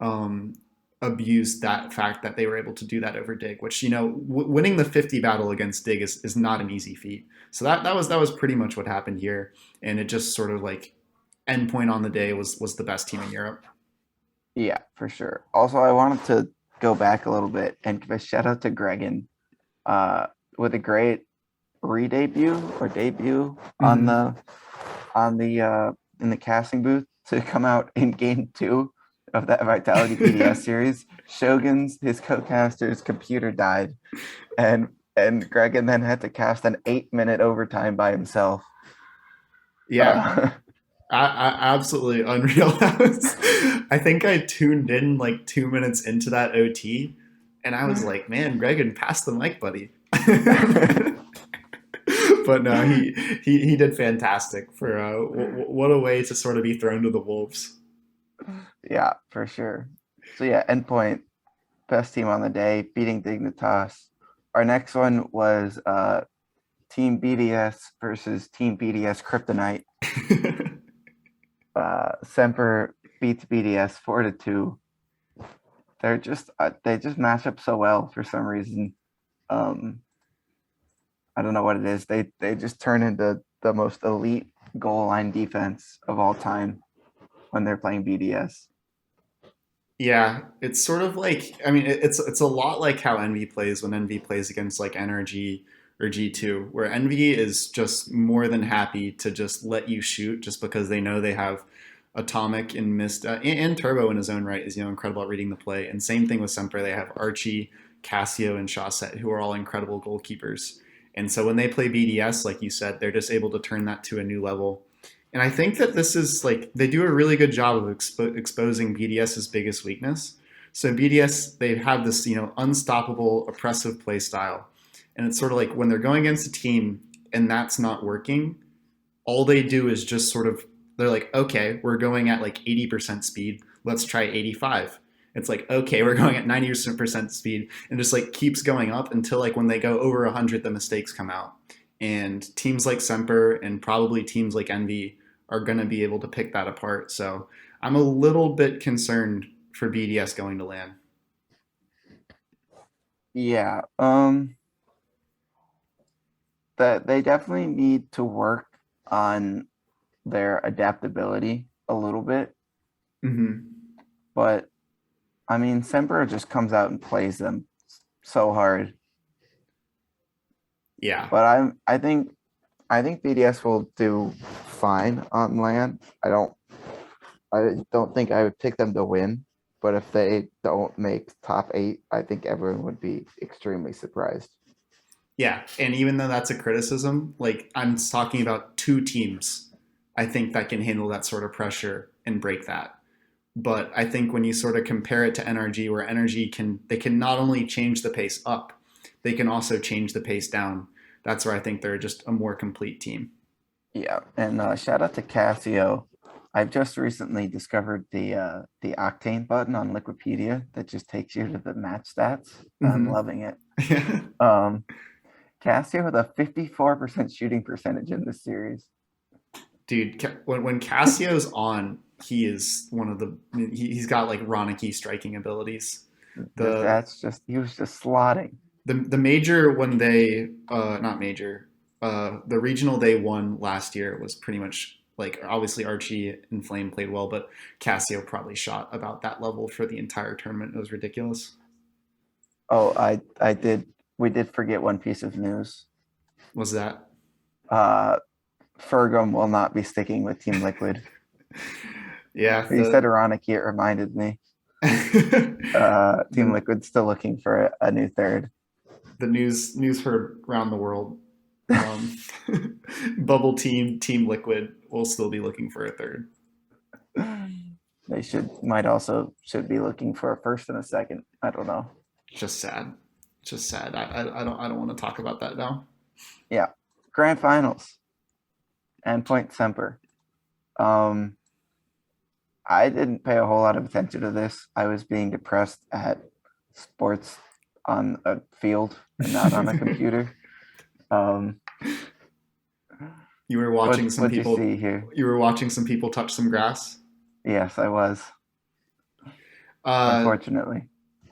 um, abused that fact that they were able to do that over Dig, which winning the 50 battle against Dig is not an easy feat. So that was pretty much what happened here, and it just sort of like Endpoint on the day was the best team in Europe. Yeah, for sure. Also, I wanted to go back a little bit and give a shout out to Gregan uh, with a great re-debut or debut on Mm-hmm. the in the casting booth to come out in game 2 of that Vitality BDS series. Shogun's his co-caster's computer died, and Gregan then had to cast an 8-minute overtime by himself. Yeah, Uh, absolutely unreal. I think I tuned in like 2 minutes into that OT, and I was like, "Man, Gregan, pass the mic, buddy." But no, he did fantastic for what a way to sort of be thrown to the wolves. yeah, for sure. So yeah, Endpoint, best team on the day, beating Dignitas. Our next one was Team BDS versus Team BDS Kryptonite. Semper beats BDS 4-2. They just match up so well for some reason. Um, I don't know what it is. They just turn into the most elite goal line defense of all time when they're playing BDS. Yeah, it's sort of like I mean it's a lot like how Envy plays when Envy plays against like NRG or G2, where Envy is just more than happy to just let you shoot just because they know they have Atomic and Mist and Turbo in his own right is incredible at reading the play. And same thing with Semper. They have Archie, Cassio, and Chaussette who are all incredible goalkeepers. And so when they play BDS, like you said, they're just able to turn that to a new level. And I think that this is like they do a really good job of exposing BDS's biggest weakness. So BDS they have this unstoppable oppressive play style, and it's sort of like when they're going against a team and that's not working, all they do is just sort of they're like, okay, we're going at like 80% speed, let's try 85. It's like, okay, we're going at 90% speed, and just like keeps going up until like when they go over 100, the mistakes come out. And teams like Semper and probably teams like Envy are going to be able to pick that apart. So I'm a little bit concerned for BDS going to LAN. Yeah, that they definitely need to work on their adaptability a little bit. Hmm. But I mean, Semper just comes out and plays them so hard. Yeah. But I think BDS will do fine on land. I don't think I would pick them to win, but if they don't make top 8, I think everyone would be extremely surprised. Yeah. And even though that's a criticism, like I'm talking about two teams, I think that can handle that sort of pressure and break that. But I think when you sort of compare it to NRG, where NRG can not only change the pace up, they can also change the pace down. That's where I think they're just a more complete team. Yeah, and shout out to Casio. I've just recently discovered the Octane button on Wikipedia that just takes you to the match stats. I'm Hmm. loving it. Um, Casio with a 54% shooting percentage in this series. Dude, when Cassio's on, he is one of the he's got like Ronicky striking abilities. The That's just he was just slotting. the major when they not major the regional they won last year was pretty much like obviously Archie and Flame played well, but Cassio probably shot about that level for the entire tournament. It was ridiculous. Oh, I did we did forget one piece of news. Was that? Uh, Fergum will not be sticking with Team Liquid. Yeah, You said Aroniki, it reminded me. Team the Liquid's still looking for a new third. the news heard around the world. Um, Bubble Team Liquid will still be looking for a third. They might also should be looking for a first and a second. I don't know. Just sad. Just sad. I don't want to talk about that now. Yeah. Grand finals. Endpoint Semper. Um I didn't pay a whole lot of attention to this. I was being depressed at sports on a field and not on a computer. Um You were watching some what you people. see here? You were watching some people touch some grass. Yes, I was, Uh, unfortunately.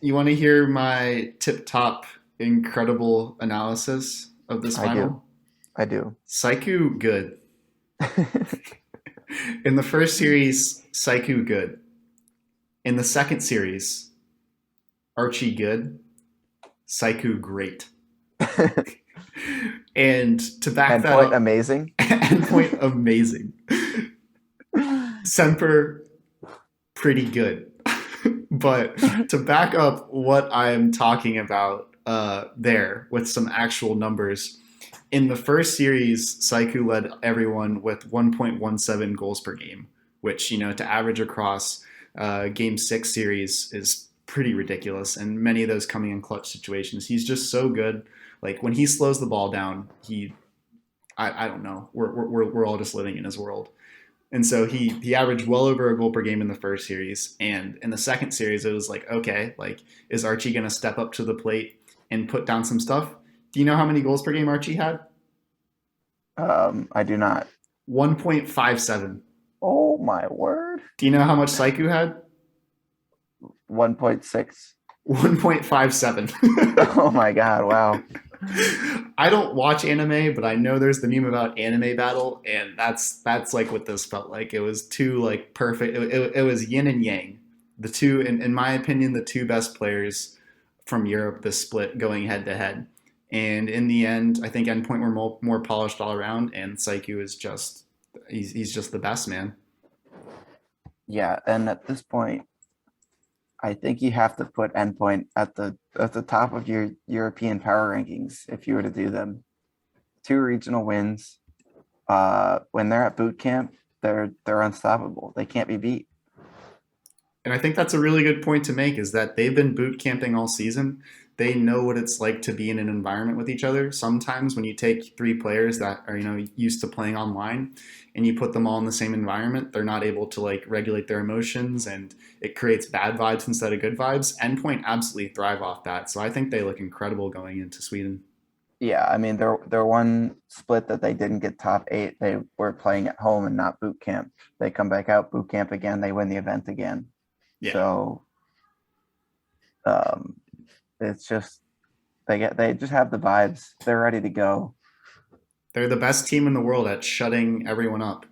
you want to hear my tip top incredible analysis of this I do. final? I do. Saiku good. In the first series, Saiku good. In the second series, Archie good, Saiku great. And to back that Endpoint up, amazing. endpoint amazing. Semper pretty good. But to back up what I'm talking about there with some actual numbers, in the first series, Saiku led everyone with 1.17 goals per game, which, to average across game six series is pretty ridiculous. And many of those coming in clutch situations. He's just so good. Like when he slows the ball down, I don't know. We're all just living in his world. And so he averaged well over a goal per game in the first series, and in the second series it was like, okay, like is Archie going to step up to the plate and put down some stuff? Do you know how many goals per game Archie had? I do not. 1.57. Oh my word. Do you know how much Saiku had? 1.6. 1.57. Oh my god, wow. I don't watch anime, but I know there's the meme about anime battle, and that's like what this felt like. It was two like perfect. It was yin and yang. The two, in my opinion, the two best players from Europe. This split going head to head, and in the end, I think Endpoint were more polished all around, and Saiku is just he's just the best man. Yeah, and at this point, I think you have to put Endpoint at the top of your European power rankings if you were to do them. Two regional wins. When they're at boot camp, they're unstoppable. They can't be beat. And I think that's a really good point to make is that they've been boot camping all season. They know what it's like to be in an environment with each other. Sometimes when you take three players that are, used to playing online and you put them all in the same environment, they're not able to like regulate their emotions and it creates bad vibes instead of good vibes. Endpoint absolutely thrive off that. So I think they look incredible going into Sweden. Yeah, I mean their one split that they didn't get top 8, they were playing at home and not boot camp. They come back out boot camp again, they win the event again. Yeah. So um, it's just they just have the vibes. They're ready to go. They're the best team in the world at shutting everyone up.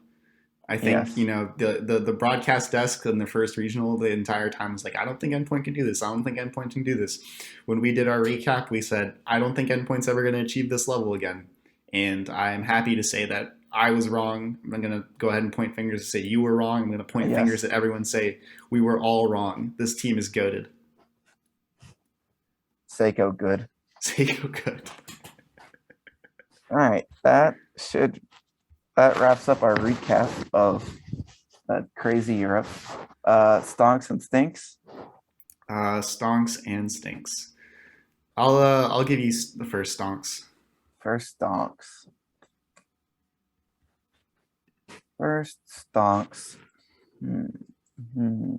I think, Yes. the broadcast desk in the first regional the entire time was like, I don't think Endpoint can do this. I don't think Endpoint can do this. When we did our recap, we said, I don't think Endpoint's ever going to achieve this level again. And I'm happy to say that I was wrong. I'm going to go ahead and point fingers and say you were wrong. I'm going to point fingers Yes. at everyone, say we were all wrong. This team is goated. Seiko good. Seiko good. All right. That wraps up our recap of that crazy Europe. Stonks and stinks. Stonks and stinks. I'll give you the first stonks. First stonks. First stonks. Hmm. Hmm.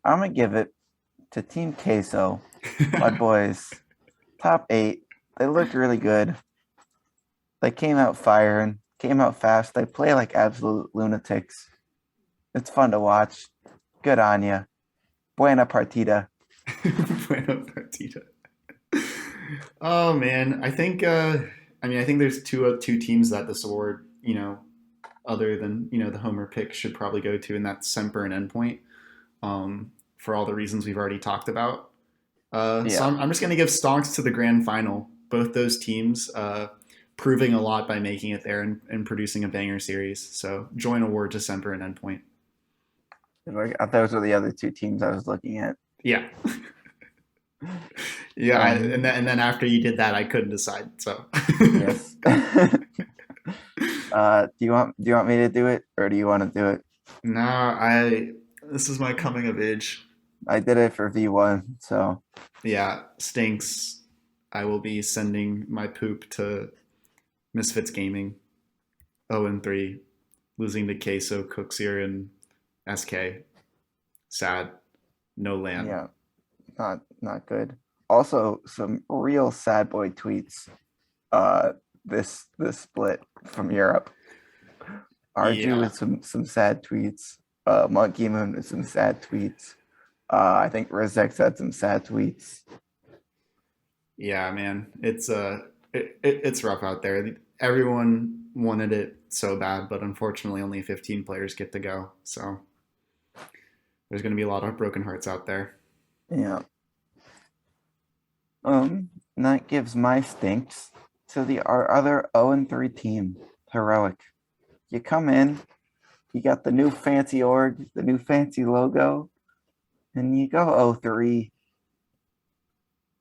I'm gonna give it to Team Queso. My boys, top 8. They looked really good. They came out firing, came out fast. They play like absolute lunatics. It's fun to watch. Good on you. Buena partida. Bueno partida. Oh man, I think there's two teams that this award, other than the Homer pick should probably go to, and that's Semper and Endpoint, for all the reasons we've already talked about. So Yeah. I'm just gonna give stonks to the grand final. Both those teams proving a lot by making it there and producing a banger series. So joint award to Semper and Endpoint. Those were the other two teams I was looking at. Yeah, yeah, Um, and then after you did that, I couldn't decide. So yes. Do you want me to do it or do you want to do it? no, I this is my coming of age. I did it for V1, so Yeah, stinks. I will be sending my poop to Misfits Gaming. 0-3, losing to Queso, Cooksier, and SK. Sad. No land. yeah, not good. Also, some real sad boy tweets. Uh, this split from Europe. Arju Yeah, with some sad tweets. Monkey Moon with some sad tweets. I think Rizek had some sad tweets. yeah, man. It's rough out there. Everyone wanted it so bad, but unfortunately, only 15 players get to go. So there's going to be a lot of broken hearts out there. Yeah. And that gives my stinks to our other 0-3 team, Heroic. You come in, you got the new fancy org, the new fancy logo, and you go 0-3.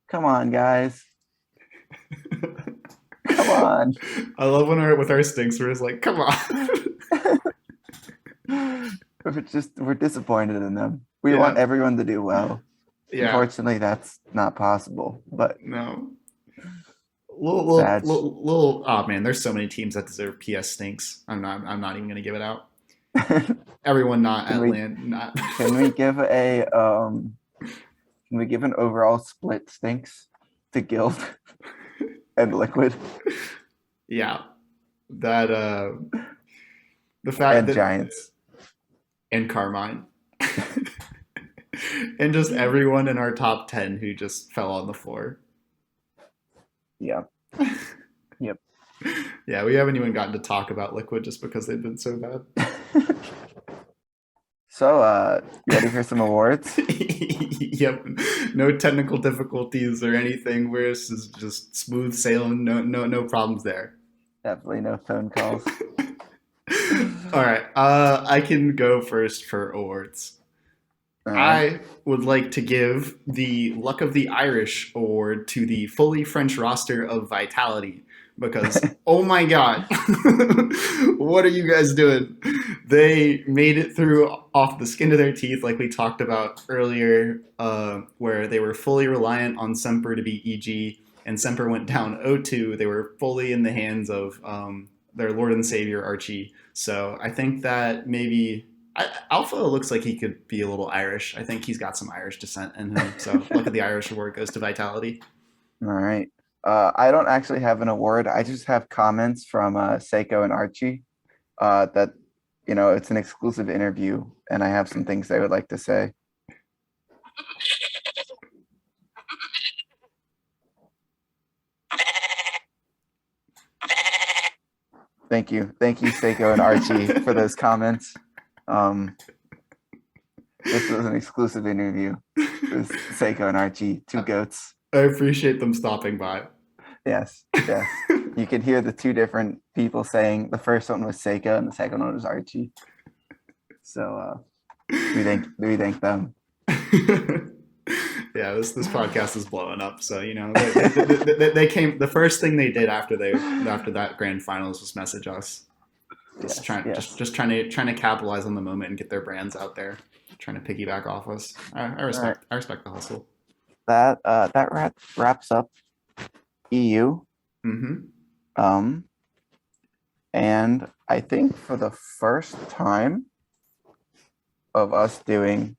Come on, guys. Come on. I love when with our stinks, we're just like, come on. We're disappointed in them. We want Yeah, everyone to do well. yeah. Unfortunately, that's not possible. But No. Little, sad. little, little. Oh man, there's so many teams that deserve PS stinks. I'm not even gonna give it out. Everyone not can at we land. Not. can we give an overall split stinks to Guild and Liquid Yeah, that the fact and that Giants? and Carmine and just everyone in our top 10 who just fell on the floor. Yeah. Yep. Yeah, we haven't even gotten to talk about Liquid just because they've been so bad. So, you ready for some awards? Yep, no technical difficulties or anything. Where this is just smooth sailing. No problems there. Definitely no phone calls. All right, I can go first for awards. All right. I would like to give the Luck of the Irish award to the fully French roster of Vitality because, oh my god, what are you guys doing? They made it through off the skin of their teeth, like we talked about earlier, where they were fully reliant on Semper to beat EG, and Semper went down 0-2. They were fully in the hands of their Lord and Savior Archie. So I think that maybe Alpha looks like he could be a little Irish. I think he's got some Irish descent in him. So Luck of the Irish award goes to Vitality. All right. I don't actually have an award. I just have comments from Seiko and Archie. That it's an exclusive interview, and I have some things they would like to say. Thank you, Seiko and Archie, for those comments. Um, this was an exclusive interview with Seiko and Archie, two goats. I appreciate them stopping by. Yes, yes. You could hear the two different people saying the first one was Seiko and the second one was Archie. So we thank them. Yeah, this podcast is blowing up. So they came. The first thing they did after that grand finals was message us. Yes, yes. Just trying to capitalize on the moment and get their brands out there, trying to piggyback off us. All right. I respect the hustle. That wraps up EU. Mm-hmm. Um, and I think for the first time of us doing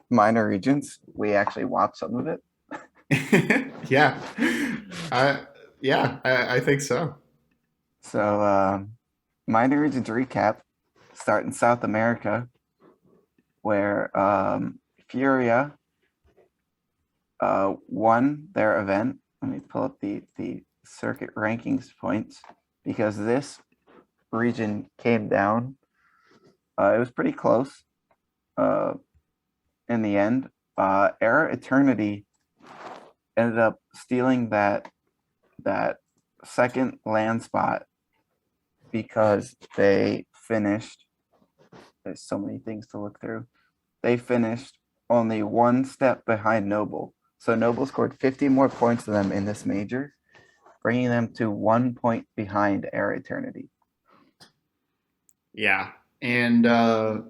minor regions, we actually watched some of it. Yeah, I think so. So minor regions recap start in South America, where Furia won their event. Let me pull up the circuit rankings points because this region came down. It was pretty close in the end. Era Eternity ended up stealing that second land spot because they finished. There's so many things to look through. They finished only one step behind Noble. So Noble scored 50 more points than them in this major, bringing them to 1 point behind Era Eternity. Yeah, and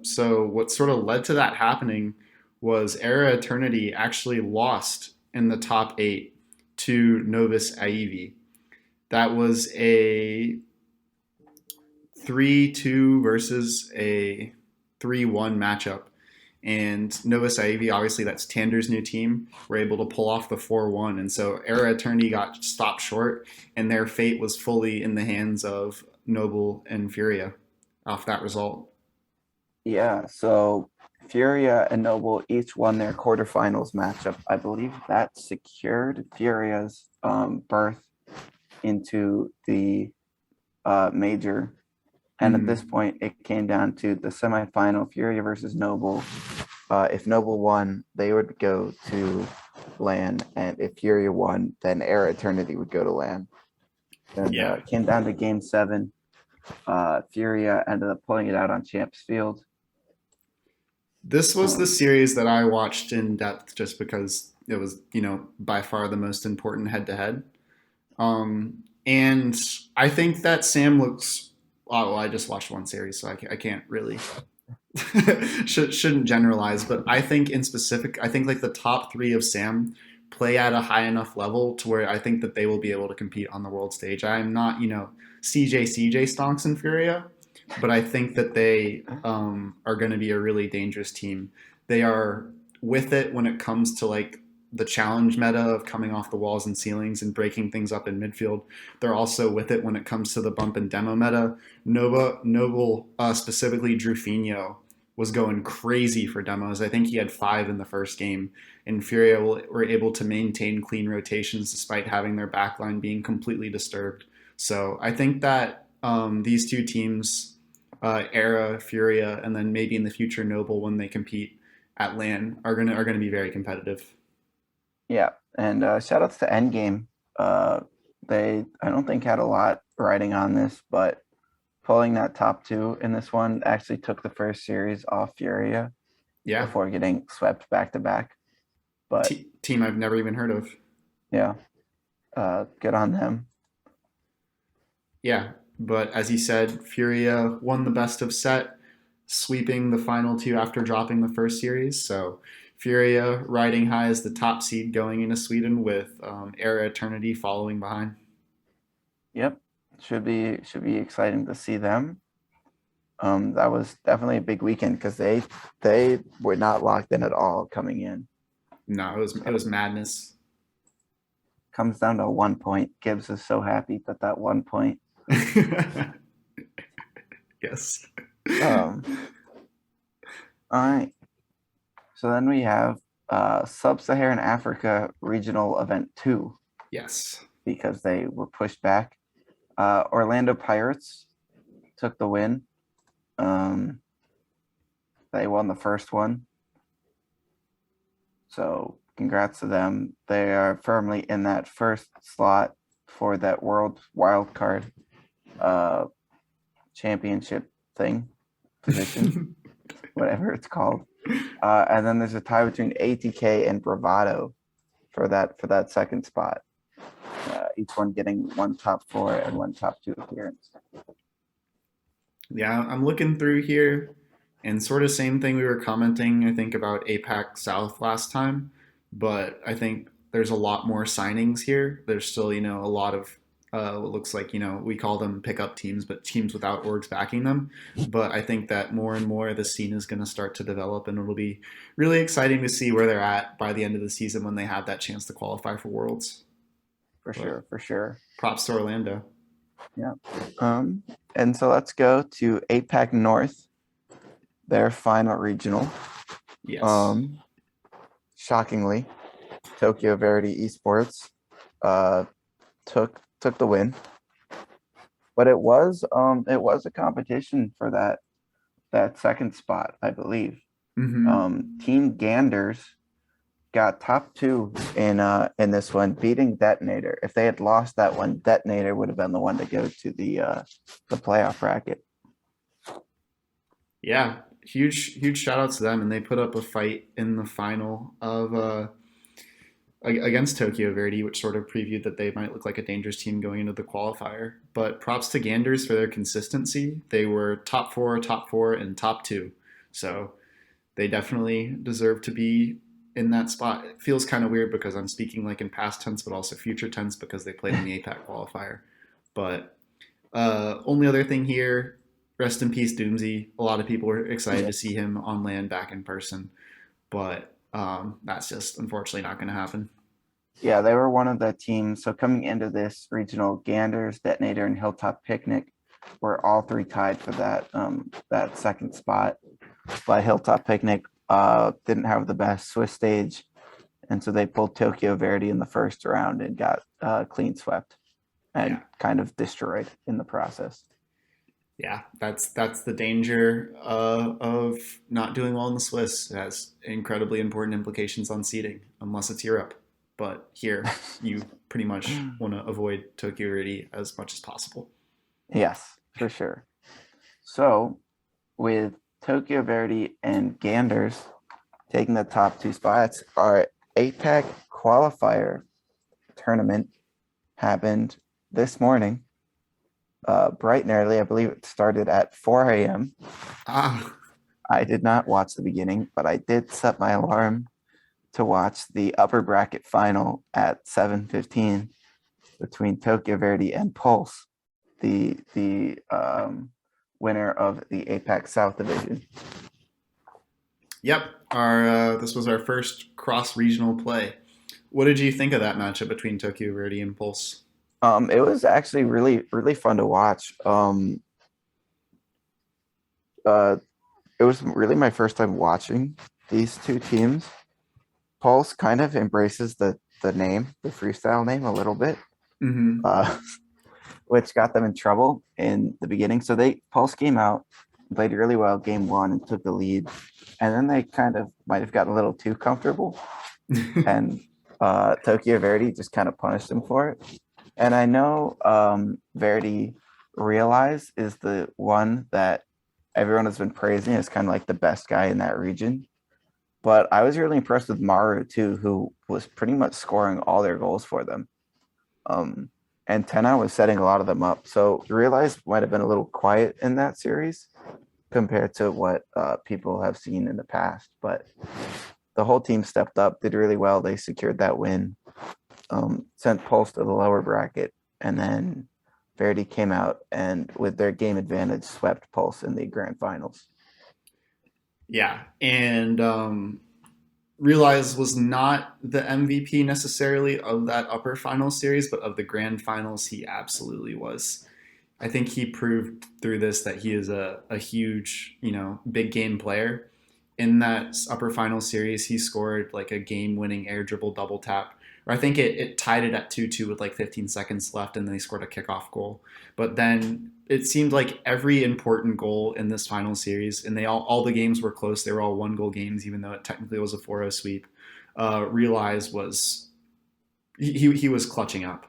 so what sort of led to that happening was Era Eternity actually lost in the top eight to Novus Aivi. That was a 3-2 versus a 3-1 matchup. And Novus Aivi, obviously that's Tander's new team, were able to pull off the 4-1. And so Era Eternity got stopped short, and their fate was fully in the hands of Noble and Furia off that result. Yeah, so Furia and Noble each won their quarterfinals matchup. I believe that secured Furia's berth into the major. And at this point, it came down to the semifinal, Furia versus Noble. If Noble won, they would go to LAN, and if Furia won, then Era Eternity would go to LAN. And it came down to Game 7. Furia ended up pulling it out on Champs Field. This was the series that I watched in depth just because it was, by far the most important head to head. And I think that Sam looks. Oh, well, I just watched one series, so I can't really shouldn't generalize. But I think in specific, I think like the top three of Sam play at a high enough level to where I think that they will be able to compete on the world stage. I'm not, CJ Stonks and Furia, but I think that they are going to be a really dangerous team. They are with it when it comes to like the challenge meta of coming off the walls and ceilings and breaking things up in midfield. They're also with it when it comes to the bump and demo meta. Noble, specifically Drufinho, was going crazy for demos. I think he had 5 in the first game, and Furia were able to maintain clean rotations despite having their backline being completely disturbed. So I think that these two teams, Era, Furia, and then maybe in the future Noble when they compete at LAN, are gonna be very competitive. Yeah, and shout outs to Endgame. They I don't think had a lot riding on this, but pulling that top 2 in this one actually took the first series off Furia before getting swept back to back. But team I've never even heard of. Yeah, good on them. Yeah, but as he said, Furia won the best of set, sweeping the final 2 after dropping the first series. So Furia riding high as the top seed going into Sweden with Era Eternity following behind. Yep, should be exciting to see them. That was definitely a big weekend because they were not locked in at all coming in. No, it was madness. Comes down to 1 point. Gibbs is so happy that 1 point. Yes. All right. So then we have Sub-Saharan Africa Regional Event 2. Yes. Because they were pushed back. Orlando Pirates took the win. Um, they won the first one, so congrats to them. They are firmly in that first slot for that World Wild Card uh, Championship thing position, whatever it's called. And then there's a tie between ATK and Bravado for that second spot. Each one getting one top four and one top two appearance. Yeah, I'm looking through here, and sort of same thing we were commenting, I think, about APAC South last time, but I think there's a lot more signings here. There's still, a lot of what looks like, we call them pickup teams, but teams without orgs backing them. But I think that more and more the scene is going to start to develop, and it'll be really exciting to see where they're at by the end of the season when they have that chance to qualify for Worlds. For But sure, for sure. props to Orlando. Yeah. And so let's go to APAC North, their final regional. Yes. Shockingly, Tokyo Verity Esports took the win, but it was a competition for that second spot, I believe. Mm-hmm. Team Ganders got top two in this one, beating Detonator. If they had lost that one, Detonator would have been the one to go to the playoff bracket. Yeah, huge shout out to them, and they put up a fight in the final of against Tokyo Verdy, which sort of previewed that they might look like a dangerous team going into the qualifier. But props to Ganders for their consistency. They were top four, and top two, so they definitely deserve to be in that spot. It feels kind of weird because I'm speaking like in past tense, but also future tense because they played in the APAC qualifier. But only other thing here, rest in peace, Doomsy. A lot of people were excited Yeah. to see him on land back in person, but that's just unfortunately not going to happen. Yeah, they were one of the teams. So coming into this regional, Ganders, Detonator, and Hilltop Picnic were all three tied for that second spot. But Hilltop Picnic didn't have the best Swiss stage, and so they pulled Tokyo Verdy in the first round and got clean swept and Yeah, kind of destroyed in the process. yeah, that's the danger of not doing well in the Swiss. It has incredibly important implications on seeding, unless it's Europe. But here, you pretty much want to avoid Tokyo Verdy as much as possible. Yes, for sure. So with Tokyo Verdy and Ganders taking the top two spots, our APAC qualifier tournament happened this morning, bright and early. I believe it started at 4 a.m. Ah, I did not watch the beginning, but I did set my alarm to watch the upper bracket final at 7:15 between Tokyo Verdy and Pulse, the winner of the APAC South Division. yep. Our this was our first cross regional play. What did you think of that matchup between Tokyo Verdy and Pulse? It was actually really fun to watch. Uh, it was really my first time watching these two teams. Pulse kind of embraces the name, the freestyle name, a little bit, Mm-hmm. uh, which got them in trouble in the beginning. So they Pulse came out, played really well game one, and took the lead, and then they kind of might have gotten a little too comfortable, and Tokyo Verdy just kind of punished them for it. And I know Verdi Realize is the one that everyone has been praising as kind of like the best guy in that region. But I was really impressed with Maru too, who was pretty much scoring all their goals for them. Um, and Tenna was setting a lot of them up. So Realize might have been a little quiet in that series compared to what people have seen in the past. But the whole team stepped up, did really well. They secured that win, sent Pulse to the lower bracket, and then Verdi came out and with their game advantage swept Pulse in the grand finals. Yeah, and Realize was not the MVP necessarily of that upper final series, but of the grand finals, he absolutely was. I think he proved through this that he is a huge, big game player. In that upper final series, he scored like a game winning air dribble double tap Or I think it tied it at 2-2 with like 15 seconds left, and then they scored a kickoff goal. But then it seemed like every important goal in this final series, and they all the games were close. They were all 1-goal games, even though it technically was a 4-0 sweep. Realize was he was clutching up.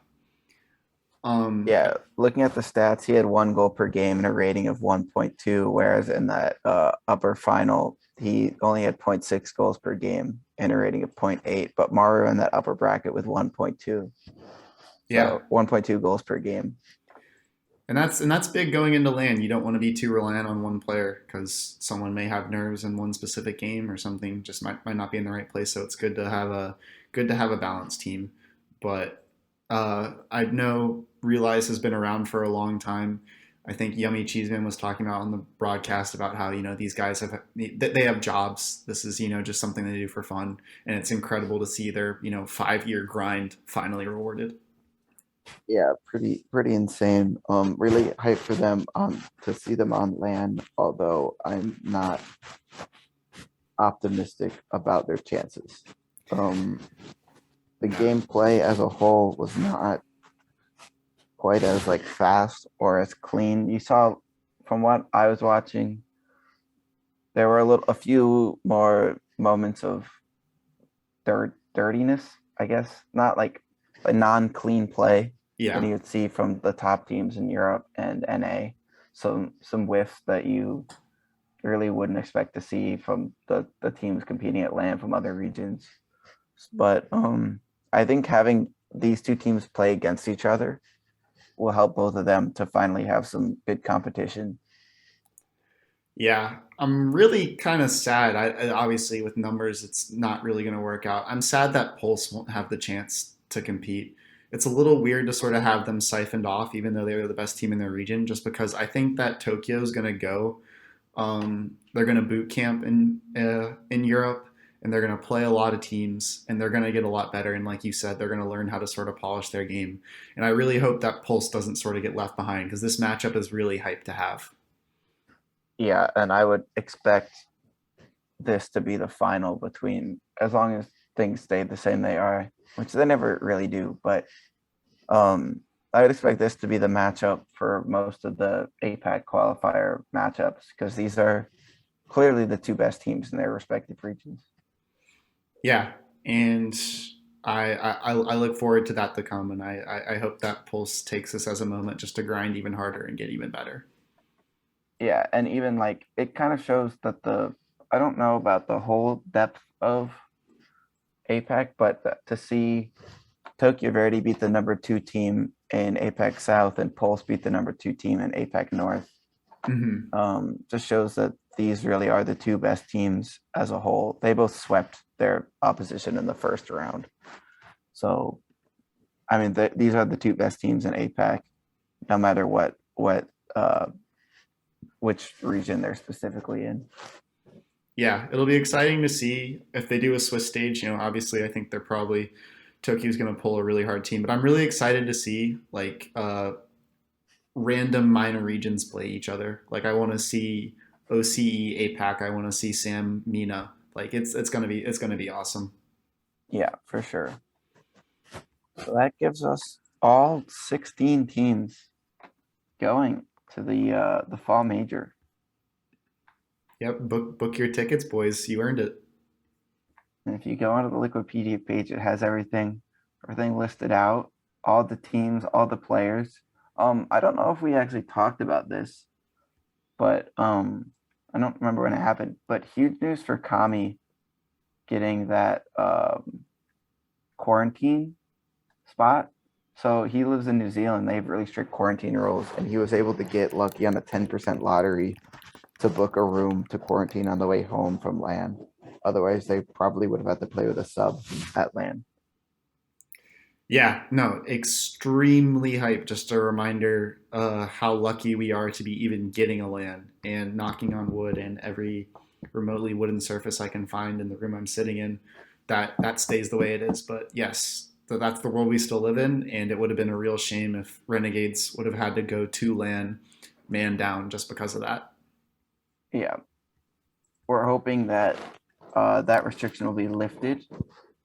Um, Yeah, looking at the stats, he had 1 goal per game and a rating of 1.2, whereas in that upper final, he only had 0.6 goals per game and a rating of 0.8. But Mario in that upper bracket with 1.2, yeah, so 1.2 goals per game. and that's big going into LAN. You don't want to be too reliant on one player because someone may have nerves in one specific game or something just might not be in the right place. So it's good to have a balanced team. But I know Realize has been around for a long time. I think Yummy Cheeseman was talking about on the broadcast about how these guys they have jobs. This is just something they do for fun, and it's incredible to see their 5-year grind finally rewarded. Yeah, pretty insane. Really hyped for them to see them on land, although I'm not optimistic about their chances. Um, the gameplay as a whole was not quite as like fast or as clean. You saw from what I was watching, there were a few more moments of dirtiness, I guess, not like a non-clean play than Yeah, you would see from the top teams in Europe and NA. Some whiffs that you really wouldn't expect to see from the teams competing at LAN from other regions. But I think having these two teams play against each other will help both of them to finally have some good competition. yeah. I'm really kind of sad. Obviously with numbers, it's not really going to work out. I'm sad that Pulse won't have the chance to compete. It's a little weird to sort of have them siphoned off, even though they were the best team in their region, just because I think that Tokyo is going to go. They're going to boot camp in Europe, and they're going to play a lot of teams, and they're going to get a lot better. And like you said, they're going to learn how to sort of polish their game. And I really hope that Pulse doesn't sort of get left behind because this matchup is really hyped to have. Yeah, and I would expect this to be the final between, as long as things stay the same they are, which they never really do. But I would expect this to be the matchup for most of the APAC qualifier matchups because these are clearly the two best teams in their respective regions. Yeah, and I look forward to that to come, and I hope that Pulse takes this as a moment just to grind even harder and get even better. Yeah, and even like it kind of shows that I don't know about the whole depth of APAC, but to see Tokyo Verdy beat the number 2 team in APAC South and Pulse beat the number 2 team in APAC North, Hmm. just shows that these really are the two best teams as a whole. They both swept their opposition in the first round. So, I mean, these are the two best teams in APAC, no matter what which region they're specifically in. Yeah, it'll be exciting to see if they do a Swiss stage. Obviously, I think they're probably Tokyo's going to pull a really hard team, but I'm really excited to see like random minor regions play each other. Like I want to see OCE APAC. I want to see Sam Mina. Like it's gonna be awesome. Yeah, for sure. So that gives us all 16 teams going to the fall major. Yep, book your tickets, boys. You earned it. And if you go onto the Wikipedia page, it has everything listed out, all the teams, all the players. I don't know if we actually talked about this, but I don't remember when it happened. But huge news for Kami getting that quarantine spot. So he lives in New Zealand. They have really strict quarantine rules, and he was able to get lucky on a 10% lottery to book a room to quarantine on the way home from LAN. Otherwise, they probably would have had to play with a sub at LAN. Yeah, no, extremely hyped. Just a reminder how lucky we are to be even getting a LAN and knocking on wood and every remotely wooden surface I can find in the room I'm sitting in. That stays the way it is. But yes, that's the world we still live in, and it would have been a real shame if Renegades would have had to go to LAN man down just because of that. Yeah, we're hoping that that restriction will be lifted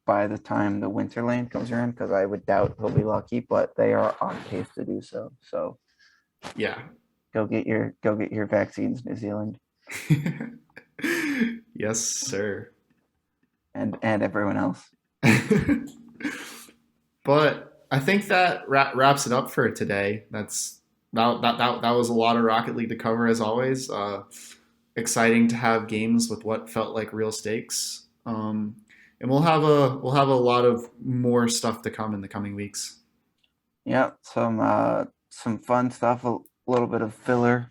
by the time the winter lane comes around, because I would doubt he'll be lucky, but they are on pace to do so. So Yeah. go get your vaccines, New Zealand, Yes, sir. and everyone else. But I think that wraps it up for today. That was a lot of Rocket League to cover as always. Exciting to have games with what felt like real stakes. And we'll have a lot of more stuff to come in the coming weeks. Yeah, some fun stuff, a little bit of filler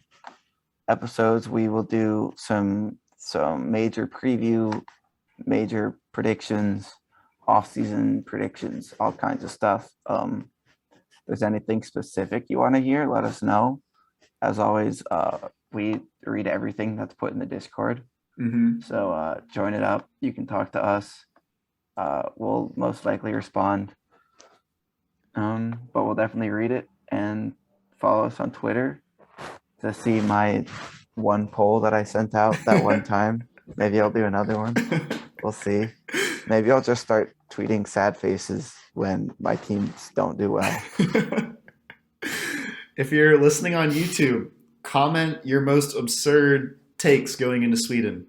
episodes. We will do some major preview, major predictions, off-season predictions, all kinds of stuff. If there's anything specific you want to hear, let us know. As always, we read everything that's put in the Discord. Mm-hmm. So join it up. You can talk to us. We'll most likely respond. But we'll definitely read it and follow us on Twitter to see my one poll that I sent out that one time. Maybe I'll do another one. We'll see. Maybe I'll just start tweeting sad faces when my teams don't do well. If you're listening on YouTube, comment your most absurd takes going into Sweden,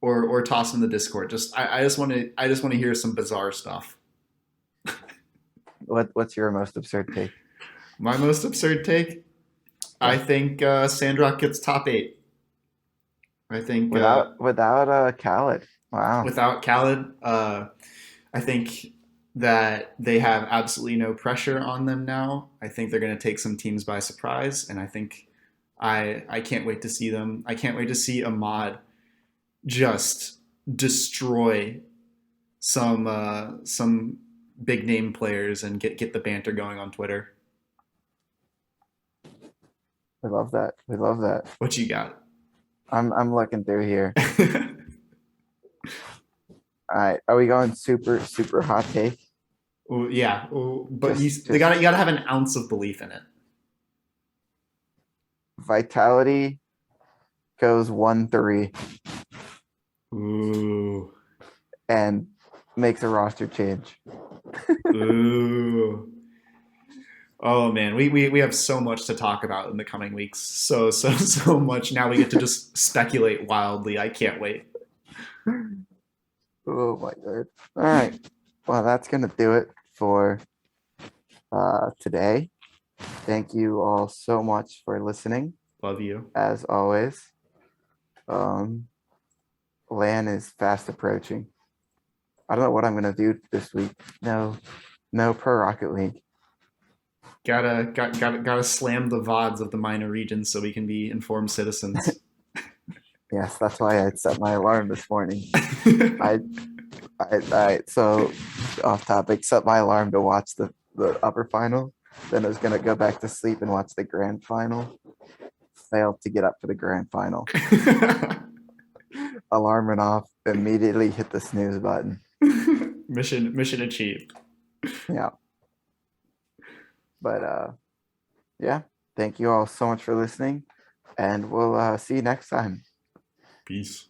or toss them in the Discord. I just want to hear some bizarre stuff. What's your most absurd take? My most absurd take, I think Sandrock gets top 8. I think Without Khaled. Wow. without Khaled, I think that they have absolutely no pressure on them now. I think they're going to take some teams by surprise, and I think I can't wait to see them. I can't wait to see Ahmad just destroy some big name players and get the banter going on Twitter. We love that. We love that. What you got? I'm looking through here. All right. Are we going super, super hot take? Ooh, yeah, ooh, but Just you gotta have an ounce of belief in it. Vitality goes 1-3 Ooh, and makes a roster change. ooh. Oh man, we have so much to talk about in the coming weeks. So much. Now we get to just speculate wildly. I can't wait. Oh my god. All right. Well, that's gonna do it for today. Thank you all so much for listening. Love you. As always. LAN is fast approaching. I don't know what I'm gonna do this week. No pro Rocket League. Gotta slam the VODs of the minor regions so we can be informed citizens. Yes, that's why I set my alarm this morning. So off topic, set my alarm to watch the upper final. Then I was gonna go back to sleep and watch the grand final. Failed to get up for the grand final. Alarm went off, immediately hit the snooze button. Mission achieved. Yeah. But yeah, thank you all so much for listening, and we'll see you next time. Peace.